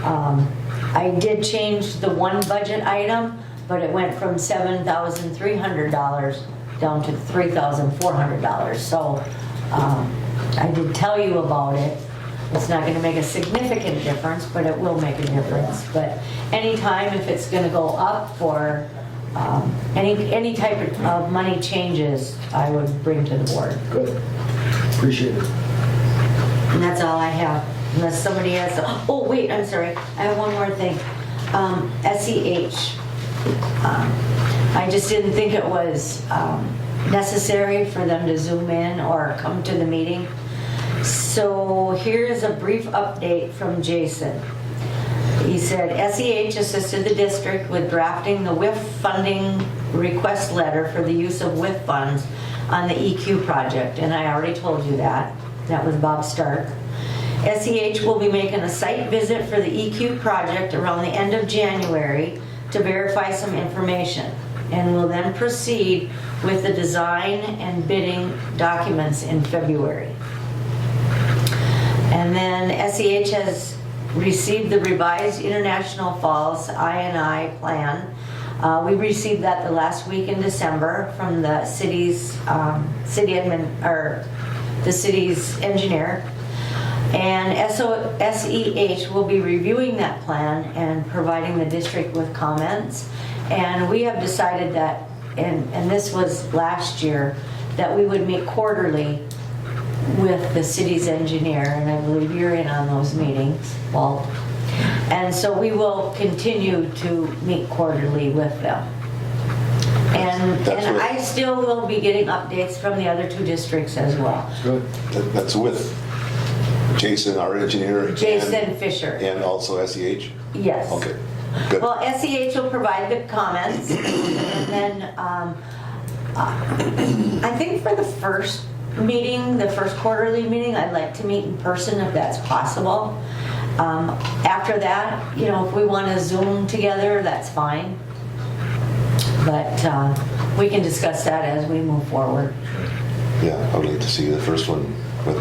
Speaker 5: I did change the one budget item, but it went from $7,300 down to $3,400. So I did tell you about it. It's not going to make a significant difference, but it will make a difference. But anytime if it's going to go up for any type of money changes, I would bring to the board.
Speaker 1: Good. Appreciate it.
Speaker 5: And that's all I have, unless somebody has, oh wait, I'm sorry, I have one more thing. SEH. I just didn't think it was necessary for them to zoom in or come to the meeting. So here's a brief update from Jason. He said, SEH assisted the district with drafting the WIF funding request letter for the use of WIF funds on the EQ project, and I already told you that. That was Bob Stark. SEH will be making a site visit for the EQ project around the end of January to verify some information, and will then proceed with the design and bidding documents in February. And then SEH has received the revised International Falls I&I plan. We received that the last week in December from the city's the city's engineer. And SEH will be reviewing that plan and providing the district with comments. And we have decided that, and this was last year, that we would meet quarterly with the city's engineer, and I believe you're in on those meetings, Walt. And so we will continue to meet quarterly with them. And
Speaker 2: That's what-
Speaker 5: I still will be getting updates from the other 2 districts as well.
Speaker 2: Good. That's with Jason, our engineer.
Speaker 5: Jason Fisher.
Speaker 2: And also SEH?
Speaker 5: Yes.
Speaker 2: Okay, good.
Speaker 5: Well, SEH will provide the comments, and then I think for the first meeting, the first quarterly meeting, I'd like to meet in person if that's possible. After that, you know, if we want to Zoom together, that's fine. But we can discuss that as we move forward.
Speaker 2: Yeah, I would like to see the first one with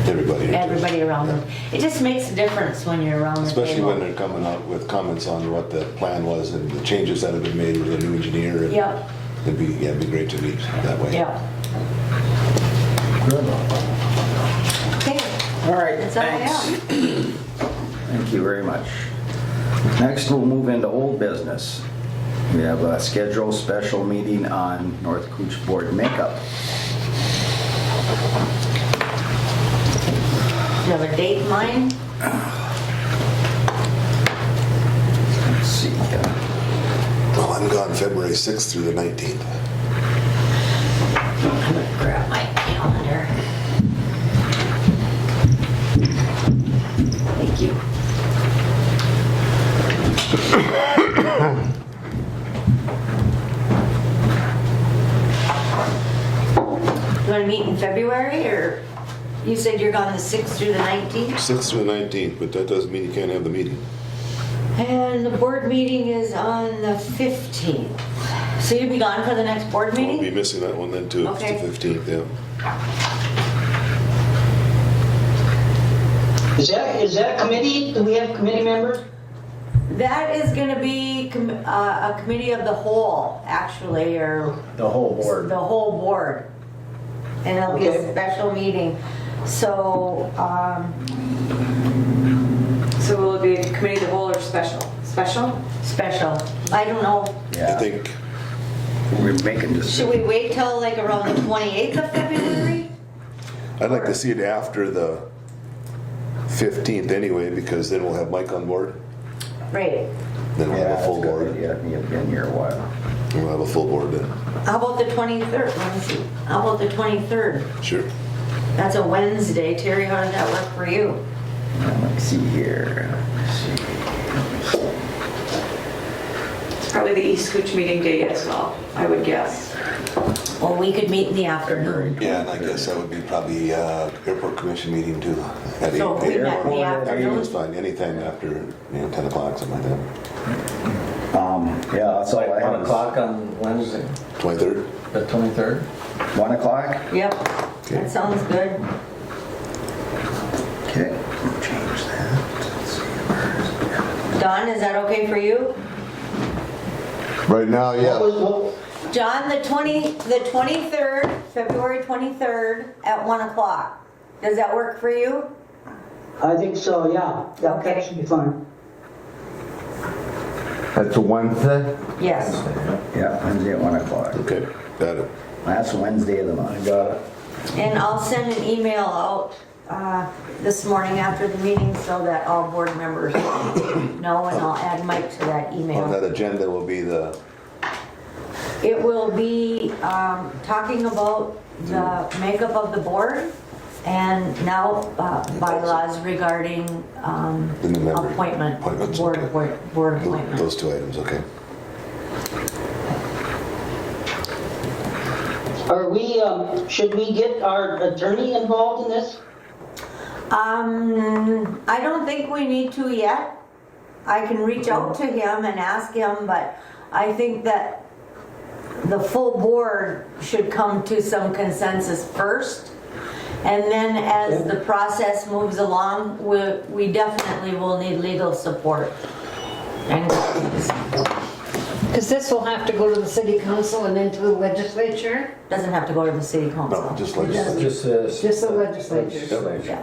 Speaker 2: everybody.
Speaker 5: Everybody around them. It just makes a difference when you're around the table.
Speaker 2: Especially when they're coming out with comments on what the plan was and the changes that have been made with the new engineer. And
Speaker 5: Yep.
Speaker 2: it'd be great to meet that way.
Speaker 5: Yeah. Okay.
Speaker 1: All right,
Speaker 5: That's all I
Speaker 1: thanks.
Speaker 5: have.
Speaker 1: Thank you very much. Next, we'll move into old business. We have a scheduled special meeting on North Cooch Board makeup.
Speaker 5: Do you have a date in mind?
Speaker 1: Let's see.
Speaker 2: Well, I'm gone February 6th through the 19th.
Speaker 5: I'm gonna grab my calendar. Thank you. You want to meet in February, or you said you're gone the 6th through the 19th?
Speaker 2: 6th through the 19th, but that doesn't mean you can't have the meeting.
Speaker 5: And the board meeting is on the 15th. So you'll be gone for the next board
Speaker 2: We'll be
Speaker 5: meeting?
Speaker 2: missing that one then too.
Speaker 5: Okay.
Speaker 2: It's the 15th, yeah.
Speaker 4: Is that a committee? Do we have committee members?
Speaker 5: That is gonna be a committee of the whole, actually, or
Speaker 3: The whole board.
Speaker 5: the whole board. And it'll be a
Speaker 4: Okay.
Speaker 5: special meeting. So,
Speaker 6: So will it be a committee of the whole or special? Special?
Speaker 5: special. I don't know,
Speaker 2: I
Speaker 1: Yeah,
Speaker 2: think,
Speaker 1: we're making
Speaker 5: should
Speaker 1: decisions.
Speaker 5: we wait till like around the 28th of February?
Speaker 2: I'd like to see it after the 15th anyway, because then we'll have Mike on board.
Speaker 5: Right.
Speaker 2: Then we'll
Speaker 1: Yeah,
Speaker 2: have a
Speaker 1: that's
Speaker 2: full
Speaker 1: good.
Speaker 2: board.
Speaker 1: Yeah, you've been here a while.
Speaker 2: We'll have a full board then.
Speaker 5: How about the 23rd? Let me see. How about the 23rd?
Speaker 2: Sure.
Speaker 5: That's a Wednesday. Terry, how does that work for you?
Speaker 1: Let's see here. Let's see.
Speaker 6: It's probably the East Cooch meeting day as well, I would guess.
Speaker 5: Well, we could meet in the afternoon.
Speaker 2: Yeah, and I guess that would be probably airport commission meeting too. At
Speaker 5: So if we met in the
Speaker 1: Airport,
Speaker 5: afternoon?
Speaker 2: It's fine, anytime after, 10 o'clock, something like that.
Speaker 1: Yeah, that's all I
Speaker 3: Like
Speaker 1: have.
Speaker 3: 1 o'clock on Wednesday,
Speaker 2: 23rd?
Speaker 3: the 23rd?
Speaker 1: 1 o'clock?
Speaker 5: Yep,
Speaker 2: Okay.
Speaker 5: that sounds good.
Speaker 1: Okay, change that. Let's see, where's-
Speaker 5: Don, is that okay for you?
Speaker 8: Right now, yeah.
Speaker 5: John, the 23rd, February 23rd at 1 o'clock. Does that work for you?
Speaker 4: I think so, yeah. Yeah,
Speaker 5: Okay.
Speaker 4: that should be fine.
Speaker 8: That's a Wednesday?
Speaker 5: Yes.
Speaker 1: Yeah, Wednesday at 1 o'clock.
Speaker 2: Okay, got it.
Speaker 1: Last Wednesday of the
Speaker 3: I
Speaker 1: month.
Speaker 3: got it.
Speaker 5: And I'll send an email out this morning after the meeting so that all board members know, and I'll add Mike to that
Speaker 2: On
Speaker 5: email.
Speaker 2: that agenda will be the,
Speaker 5: It will be talking about the makeup of the board and now bylaws regarding
Speaker 2: The new member
Speaker 5: appointment,
Speaker 2: appointments,
Speaker 5: board
Speaker 2: okay.
Speaker 5: board appointment.
Speaker 2: those two items, okay.
Speaker 4: Are we, should we get our attorney involved in this?
Speaker 5: I don't think we need to yet. I can reach out to him and ask him, but I think that the full board should come to some consensus first. And then as the process moves along, we definitely will need legal support. And
Speaker 7: Because this will have to go to the city council and then to the legislature?
Speaker 5: doesn't have to go to the city council.
Speaker 2: No, just like,
Speaker 3: Just
Speaker 7: the legislature.
Speaker 5: Yeah.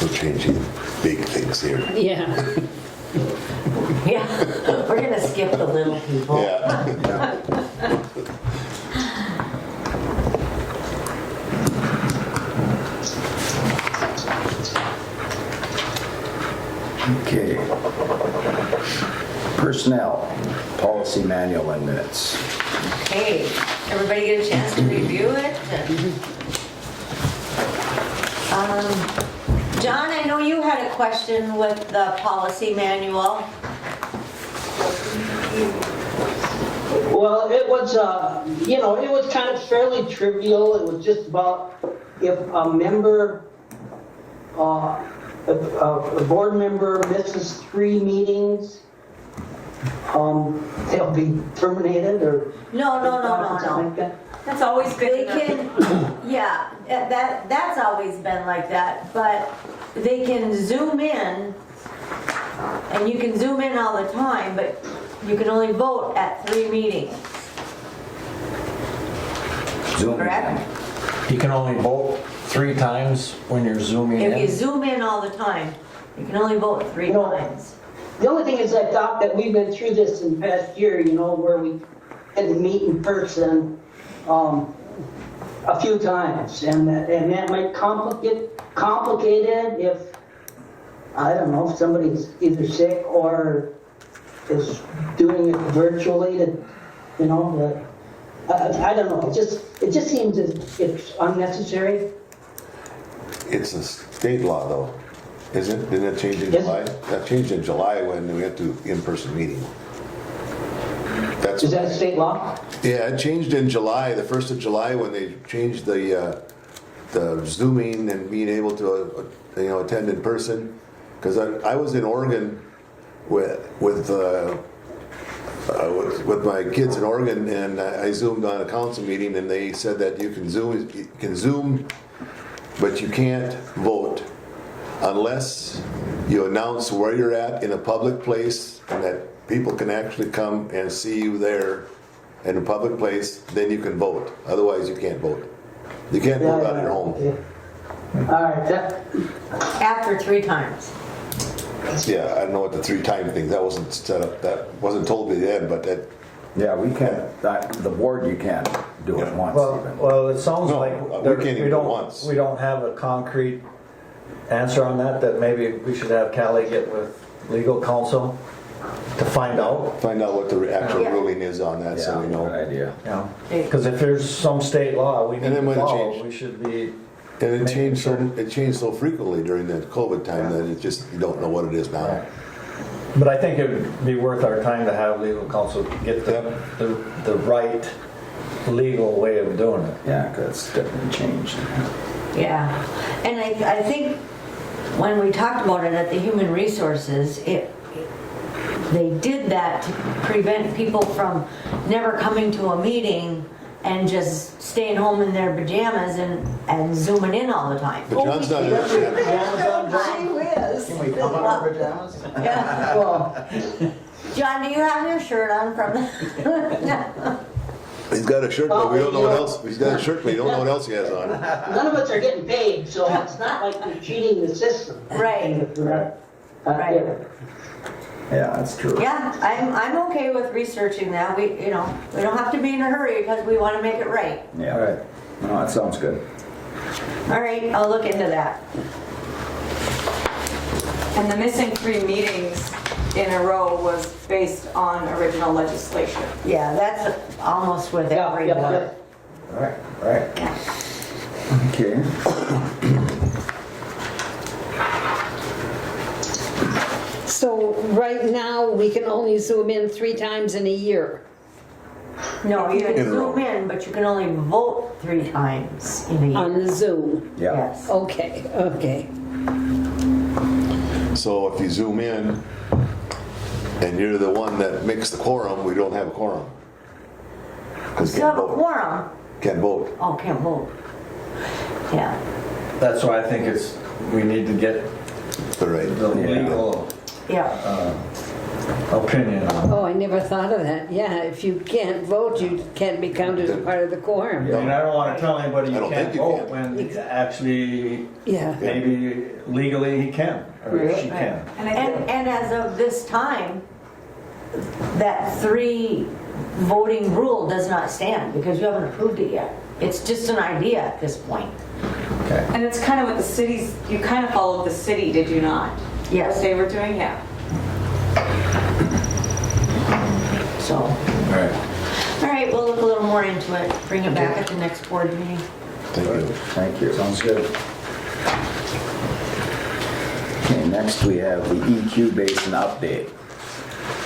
Speaker 2: we're changing big things here.
Speaker 7: Yeah.
Speaker 5: Yeah, we're gonna skip the little people.
Speaker 2: Yeah.
Speaker 1: Okay. Personnel, policy manual and minutes.
Speaker 5: Okay, everybody get a chance to review it? John, I know you had a question with the policy manual.
Speaker 4: Well, it was, it was kind of fairly trivial. It was just about if a member, if a board member misses 3 meetings, they'll be terminated or.
Speaker 5: No.
Speaker 4: something like that.
Speaker 6: That's always
Speaker 5: They
Speaker 6: good to know.
Speaker 5: can, yeah, that's always been like that, but they can zoom in, and you can zoom in all the time, but you can only vote at 3 meetings,
Speaker 1: Zoom.
Speaker 5: correct?
Speaker 3: You can only vote 3 times when you're zooming
Speaker 5: If you
Speaker 3: in.
Speaker 5: zoom in all the time, you can only vote 3
Speaker 4: No.
Speaker 5: times.
Speaker 4: The only thing is I thought that we've been through this in the past year, where we had to meet in person a few times, and that might complicated if, I don't know, if somebody's either sick or is doing it virtually, I don't know, it just seems that it's unnecessary.
Speaker 2: It's a state law though, isn't it? Didn't that change in
Speaker 4: Yes.
Speaker 2: July? That changed in July when we went to in-person meeting. That's
Speaker 4: Is that state law?
Speaker 2: Yeah, it changed in July, the 1st of July, when they changed the Zooming and being able to, attend in person. Because I was in Oregon with my kids in Oregon, and I Zoomed on a council meeting, and they said that you can Zoom, but you can't vote unless you announce where you're at in a public place and that people can actually come and see you there in a public place, then you can vote. Otherwise, you can't vote. You can't vote out at your home.
Speaker 4: Okay. All right,
Speaker 5: After 3 times.
Speaker 2: Yeah, I don't know what the 3-time thing, that wasn't set up, that wasn't told me then, but that,
Speaker 1: Yeah, we can't, the board, you can't do it once even.
Speaker 3: Well, it sounds
Speaker 2: No,
Speaker 3: like
Speaker 2: we
Speaker 3: there-
Speaker 2: can't even do it once.
Speaker 3: we don't have a concrete answer on that maybe we should have Callie get with legal counsel to find out.
Speaker 2: find out what the actual
Speaker 5: Yeah.
Speaker 2: ruling is on that, so
Speaker 1: Yeah,
Speaker 2: we
Speaker 1: good
Speaker 2: know.
Speaker 1: idea.
Speaker 3: Because if there's some state law we need
Speaker 2: And it
Speaker 3: to
Speaker 2: might
Speaker 3: follow,
Speaker 2: change.
Speaker 3: we should be,
Speaker 2: And it changed so frequently during the COVID time that it just, you don't know what it is now.
Speaker 3: but I think it would be worth our time to have legal counsel get the right legal way of doing it.
Speaker 1: Yeah, because it's definitely changed.
Speaker 5: Yeah, and I think when we talked about it at the Human Resources, they did that to prevent people from never coming to a meeting and just staying home in their pajamas and zooming in all the time.
Speaker 2: But John's not,
Speaker 7: Gee whiz.
Speaker 1: Can we come in our pajamas?
Speaker 5: Yeah.
Speaker 4: well,
Speaker 5: John, do you have your shirt on from the?
Speaker 2: he's got a shirt, but we don't know what else, he's got a shirt, but we don't know what else he has on.
Speaker 4: none of us are getting paid, so it's not like we're cheating the system.
Speaker 5: Right. Right.
Speaker 1: Yeah, that's true.
Speaker 5: Yeah, I'm okay with researching that. We don't have to be in a hurry because we want to make it right.
Speaker 1: Yeah.
Speaker 3: All right.
Speaker 1: No, that sounds good.
Speaker 5: All right, I'll look into that.
Speaker 6: And the missing 3 meetings in a row was based on original legislation.
Speaker 5: Yeah, that's almost with
Speaker 4: Yeah,
Speaker 5: every
Speaker 4: yeah,
Speaker 5: board.
Speaker 3: Right, right.
Speaker 1: Okay.
Speaker 7: So right now, we can only zoom in 3 times in a year.
Speaker 5: No, you can
Speaker 2: In a row.
Speaker 5: zoom in, but you can only vote 3 times in a year.
Speaker 7: On the Zoom.
Speaker 1: Yeah.
Speaker 5: Yes.
Speaker 7: Okay, okay.
Speaker 2: So if you zoom in and you're the one that makes the quorum, we don't have a quorum. Because
Speaker 5: Still
Speaker 2: can't
Speaker 5: have a
Speaker 2: vote.
Speaker 5: quorum.
Speaker 2: Can't vote.
Speaker 5: Oh, can't vote. Yeah.
Speaker 3: That's why I think we need to get
Speaker 2: All right.
Speaker 3: the legal
Speaker 5: Yeah.
Speaker 3: opinion on it.
Speaker 7: Oh, I never thought of that. Yeah, if you can't vote, you can't be counted as part of the quorum.
Speaker 3: I mean, I don't want to tell anybody
Speaker 2: I
Speaker 3: you
Speaker 2: don't
Speaker 3: can't
Speaker 2: think you
Speaker 3: vote
Speaker 2: can.
Speaker 3: when actually,
Speaker 7: Yeah.
Speaker 3: maybe legally he can, or she can.
Speaker 6: And I think
Speaker 5: And as of this time, that 3 voting rule does not stand because you haven't approved it yet. It's just an idea at this point.
Speaker 3: Okay.
Speaker 6: And it's kind of what the cities, you kind of followed the city, did you not? what
Speaker 5: Yes,
Speaker 6: they were doing, yeah.
Speaker 5: so,
Speaker 1: Right.
Speaker 5: all right, we'll look a little more into it, bring it back at the next board meeting.
Speaker 2: Thank you.
Speaker 1: Thank you.
Speaker 3: Sounds good.
Speaker 1: Okay, next we have the EQ basin update.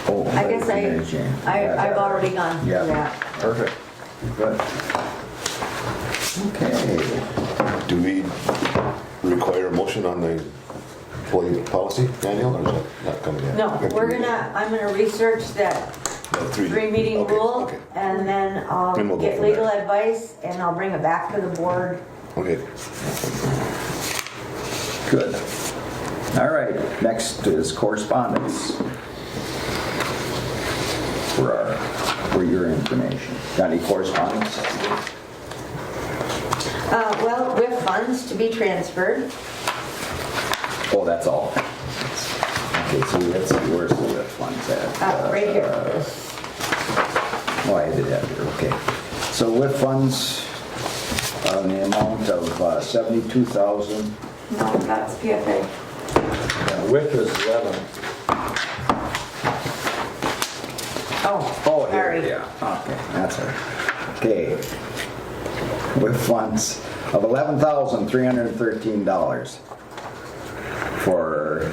Speaker 1: Oh,
Speaker 5: I guess
Speaker 1: Mary Jane.
Speaker 5: I've already gone through
Speaker 1: Yeah.
Speaker 5: that.
Speaker 1: Perfect. Good. Okay.
Speaker 2: Do we require a motion on the employee policy manual, or is that not coming yet?
Speaker 5: No, I'm gonna research that
Speaker 2: No,
Speaker 5: 3-meeting
Speaker 2: okay,
Speaker 5: rule,
Speaker 2: okay.
Speaker 5: and then I'll
Speaker 2: Then we'll go
Speaker 5: get
Speaker 2: from
Speaker 5: legal
Speaker 2: there.
Speaker 5: advice, and I'll bring it back to the board.
Speaker 2: Okay.
Speaker 1: Good. All right, next is correspondence. For your information. Got any correspondence?
Speaker 5: Well, with funds to be transferred,
Speaker 1: Oh, that's all. Okay, so let's see, where's the funds at?
Speaker 5: right here.
Speaker 1: Oh, I did have here, okay. So with funds, the amount of 72,000.
Speaker 6: No, that's PFA.
Speaker 3: Yeah, width is 11.
Speaker 5: Oh,
Speaker 1: Oh, here,
Speaker 5: sorry.
Speaker 1: yeah, okay, that's it. Okay. With funds of $11,313 for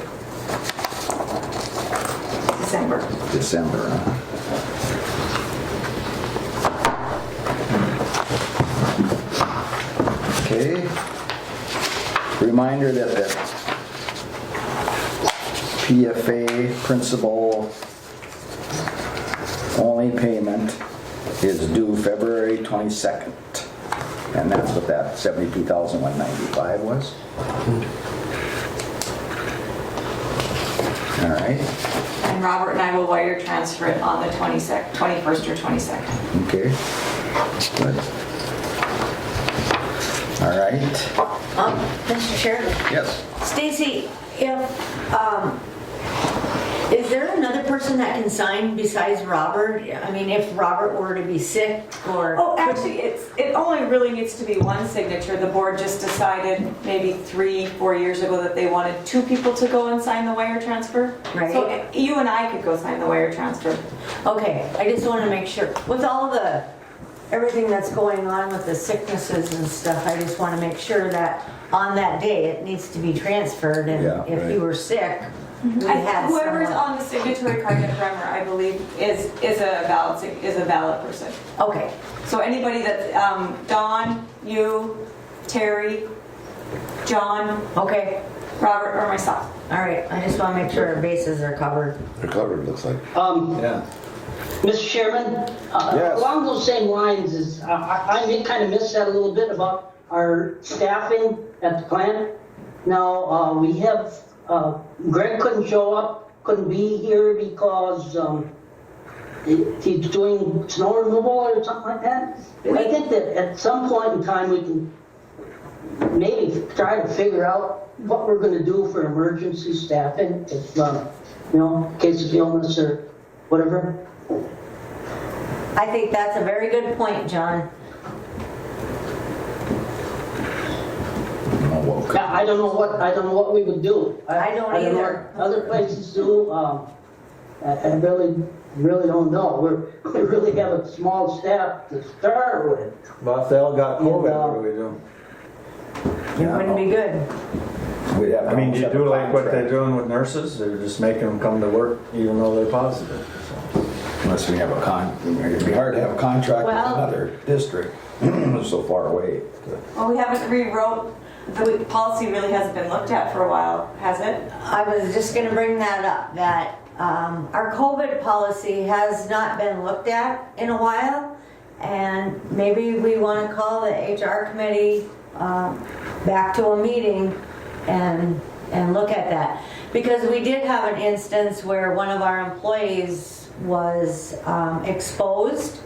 Speaker 6: December.
Speaker 1: December, huh? Okay. Reminder that the PFA principal only payment is due February 22nd. And that's what that 72,195 was. All right,
Speaker 6: And Robert and I will wire transfer it on the 21st or 22nd.
Speaker 1: okay. Good. All right,
Speaker 5: Mr. Chairman.
Speaker 1: yes.
Speaker 5: Stacy, is there another person that can sign besides Robert? I mean, if Robert were to be sick or...
Speaker 6: Oh, actually, it only really needs to be one signature. The board just decided maybe 3-4 years ago that they wanted 2 people to go and sign the wire transfer.
Speaker 5: Right.
Speaker 6: So you and I could go sign the wire transfer.
Speaker 5: Okay, I just want to make sure, with everything that's going on with the sicknesses and stuff, I just want to make sure that on that day, it needs to be transferred, and
Speaker 1: Yeah,
Speaker 5: if
Speaker 2: right.
Speaker 5: you were sick, we had
Speaker 6: Whoever's
Speaker 5: someone.
Speaker 6: on the signatory card at Bremer, I believe, is a valid person.
Speaker 5: Okay,
Speaker 6: So anybody that, Dawn, you, Terry, John,
Speaker 5: okay,
Speaker 6: Robert, or myself.
Speaker 5: all right, I just want to make sure our bases are covered.
Speaker 2: They're covered, looks like.
Speaker 3: Yeah.
Speaker 4: Mr. Chairman,
Speaker 1: Yes.
Speaker 4: along those same lines, I kind of missed that a little bit about our staffing at the plant. Now, we have, Greg couldn't show up, couldn't be here because he's doing snow removal or something like that. I think that at some point in time, we can maybe try to figure out what we're gonna do for emergency staffing, if, in case of illness or whatever.
Speaker 5: I think that's a very good point, John.
Speaker 1: Oh, well,
Speaker 4: Yeah, I don't know what we would do.
Speaker 5: I don't
Speaker 4: know
Speaker 5: either.
Speaker 4: what other places do. I really don't know. We really have a small staff to start with.
Speaker 3: Well, if they all got COVID,
Speaker 4: And,
Speaker 3: what do we do?
Speaker 5: It wouldn't be good.
Speaker 1: We'd have to
Speaker 3: I mean, you
Speaker 1: set a
Speaker 3: do like what they're
Speaker 1: contract.
Speaker 3: doing with nurses, they're just making them come to work even though they're positive. So.
Speaker 1: Unless we have it'd be hard to have a contract with
Speaker 5: Well-
Speaker 1: another district, so far away.
Speaker 6: Well, we haven't rewrote, the policy really hasn't been looked at for a while, has it?
Speaker 5: I was just gonna bring that up, that our COVID policy has not been looked at in a while, and maybe we wanna call the HR committee back to a meeting and look at that. Because we did have an instance where one of our employees was exposed,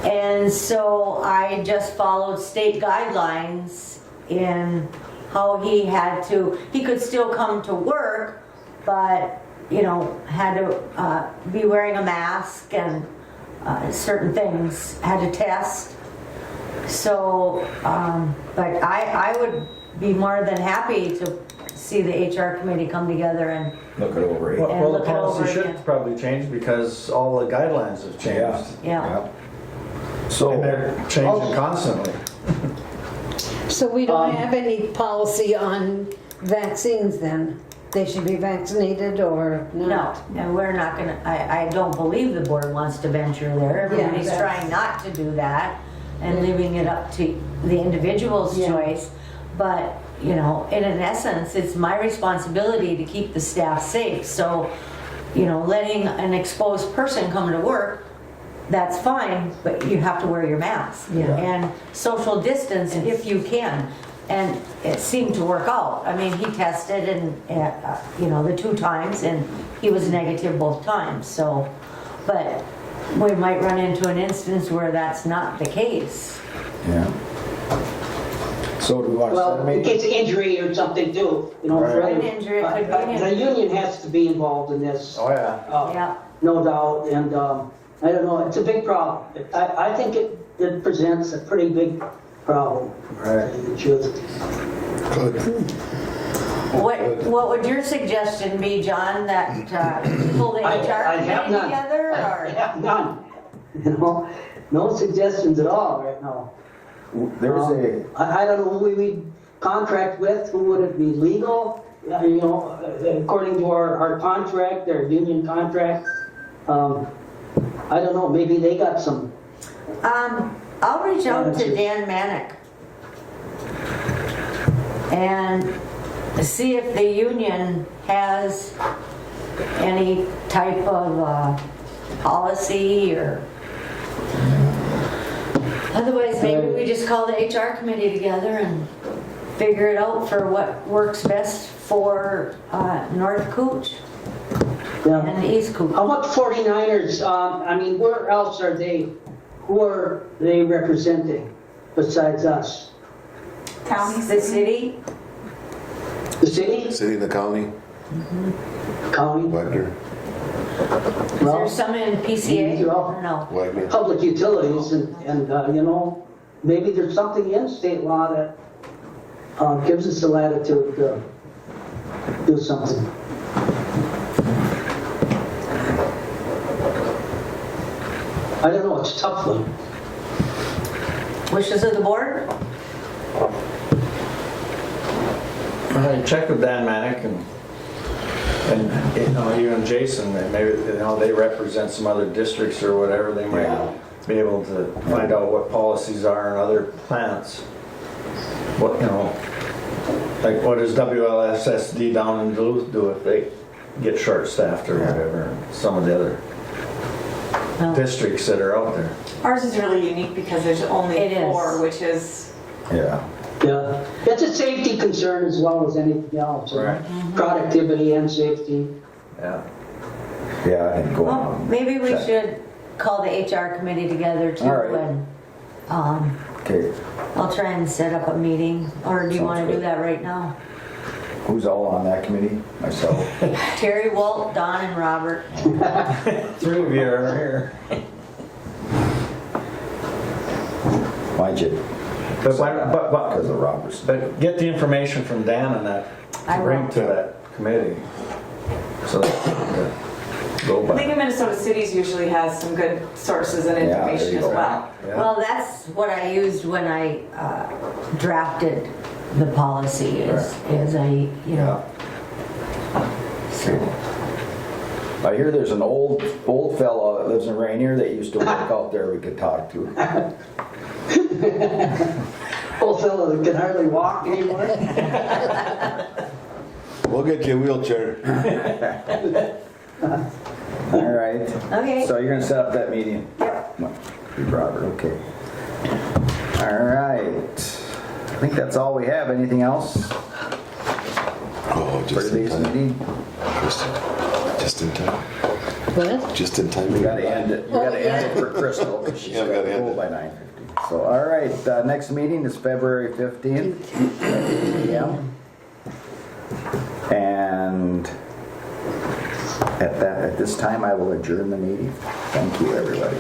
Speaker 5: and so I just followed state guidelines in how he could still come to work, but, had to be wearing a mask and certain things, had to test. So, but I would be more than happy to see the HR committee come together and,
Speaker 1: Look it over.
Speaker 3: Well,
Speaker 5: And
Speaker 3: well, the
Speaker 5: look it over
Speaker 3: policy should
Speaker 5: again.
Speaker 3: probably change because all the guidelines have changed.
Speaker 5: yeah.
Speaker 1: So.
Speaker 3: And they're changing constantly.
Speaker 7: So we don't have any policy on vaccines then? They should be vaccinated or
Speaker 5: No,
Speaker 7: not?
Speaker 5: and we're not gonna, I don't believe the board wants to venture there. Everybody's
Speaker 7: that's-
Speaker 5: trying not to do that and leaving it up to the individual's
Speaker 7: Yeah.
Speaker 5: choice. But, you know, in an essence, it's my responsibility to keep the staff safe. So, you know, letting an exposed person come to work, that's fine, but you have to wear your mask.
Speaker 7: Yeah.
Speaker 5: And social distance if you can. And it seemed to work out. I mean, he tested and, you know, the 2 times and he was negative both times, so. But we might run into an instance where that's not the case.
Speaker 1: Yeah. So do we want to set a
Speaker 4: Well, in
Speaker 1: meeting?
Speaker 4: case of injury or something too, you know.
Speaker 3: Right.
Speaker 4: for-
Speaker 5: An injury, it could be an
Speaker 4: The
Speaker 5: injury.
Speaker 4: union has to be involved in this.
Speaker 3: Oh, yeah.
Speaker 5: Yeah.
Speaker 4: No doubt, and I don't know, it's a big problem. I think it presents a pretty big problem.
Speaker 3: Right.
Speaker 4: to tell you the truth.
Speaker 2: Good.
Speaker 5: What would your suggestion be, John, that pull the
Speaker 4: I
Speaker 5: HR
Speaker 4: have
Speaker 5: committee
Speaker 4: none.
Speaker 5: together
Speaker 4: I
Speaker 5: or?
Speaker 4: have none. You know, no suggestions at all right now.
Speaker 1: There was a,
Speaker 4: I don't know who we contract with, who would it be legal? You know, according to our contract, our union contract. I don't know, maybe they got some.
Speaker 5: I'll reach out to Dan Manick and see if the union has any type of policy or. Otherwise, maybe we just call the HR committee together and figure it out for what works best for North Cooch
Speaker 4: Yeah.
Speaker 5: and East Cooch.
Speaker 4: How about 49ers? I mean, where else are they? Who are they representing besides us?
Speaker 6: County,
Speaker 5: The city,
Speaker 4: The city?
Speaker 2: City and the county,
Speaker 4: County?
Speaker 2: Wagner,
Speaker 5: is
Speaker 4: Well,
Speaker 5: there some in PCA or no?
Speaker 2: Wagner.
Speaker 4: public utilities and you know, maybe there's something in state law that gives us the latitude to do something. I don't know, it's a tough one.
Speaker 5: Wishes of the board?
Speaker 3: I checked with Dan Manick and you know, even Jason, maybe, you know, they represent some other districts or whatever, they
Speaker 1: Yeah.
Speaker 3: might be able to find out what policies are in other plants. What, you know, like what does WLSSD down in Duluth do if they get short-staffed or whatever, some of the other
Speaker 5: No.
Speaker 3: districts that are out there.
Speaker 6: Ours is really unique because there's only
Speaker 5: It is.
Speaker 6: 4, which is,
Speaker 1: yeah.
Speaker 4: Yeah, it's a safety concern as well as anything else. you know?
Speaker 3: Right.
Speaker 4: Productivity and safety.
Speaker 3: Yeah.
Speaker 1: Yeah, I think go
Speaker 5: Well,
Speaker 1: on.
Speaker 5: maybe we
Speaker 1: Check.
Speaker 5: should call the HR committee together too
Speaker 1: All right.
Speaker 5: and
Speaker 1: Okay,
Speaker 5: I'll try and set up a meeting. Or do you
Speaker 1: Sounds
Speaker 5: want to do
Speaker 1: good.
Speaker 5: that right now?
Speaker 1: who's all on that committee? Myself.
Speaker 5: Terry, Walt, Don, and Robert.
Speaker 3: 3 of you are here.
Speaker 1: Why'd you?
Speaker 3: But
Speaker 1: Because of Robertson.
Speaker 3: But get the information from Dan and that,
Speaker 5: I
Speaker 3: to
Speaker 5: will.
Speaker 3: bring to that committee. So that we can go
Speaker 6: I think
Speaker 3: by.
Speaker 6: in Minnesota Cities usually has some good sources and
Speaker 1: Yeah, there
Speaker 6: information
Speaker 1: you
Speaker 6: as
Speaker 1: go.
Speaker 6: well.
Speaker 3: Yeah.
Speaker 5: Well, that's what I used when I drafted the policy is I, you know, so.
Speaker 1: I hear there's an old fellow that lives in Rainier that used to work out there we could talk to.
Speaker 4: Old fellow that can hardly walk anymore.
Speaker 2: We'll get you a wheelchair.
Speaker 1: All right.
Speaker 5: Okay.
Speaker 1: So you're gonna set up that meeting?
Speaker 5: Yep.
Speaker 1: Robert, okay. All right. I think that's all we have. Anything else
Speaker 2: Oh,
Speaker 1: for
Speaker 2: just in
Speaker 1: today's
Speaker 2: time.
Speaker 1: meeting?
Speaker 2: Just in time.
Speaker 7: What?
Speaker 2: Just in time.
Speaker 1: We gotta end it. We gotta end it for Crystal because she's
Speaker 2: Yeah, we
Speaker 1: got
Speaker 2: gotta
Speaker 1: to
Speaker 2: end
Speaker 1: go
Speaker 2: it.
Speaker 1: by 9:50. So, all right, next meeting is February 15th. p.m. And at this time, I will adjourn the meeting. Thank you, everybody.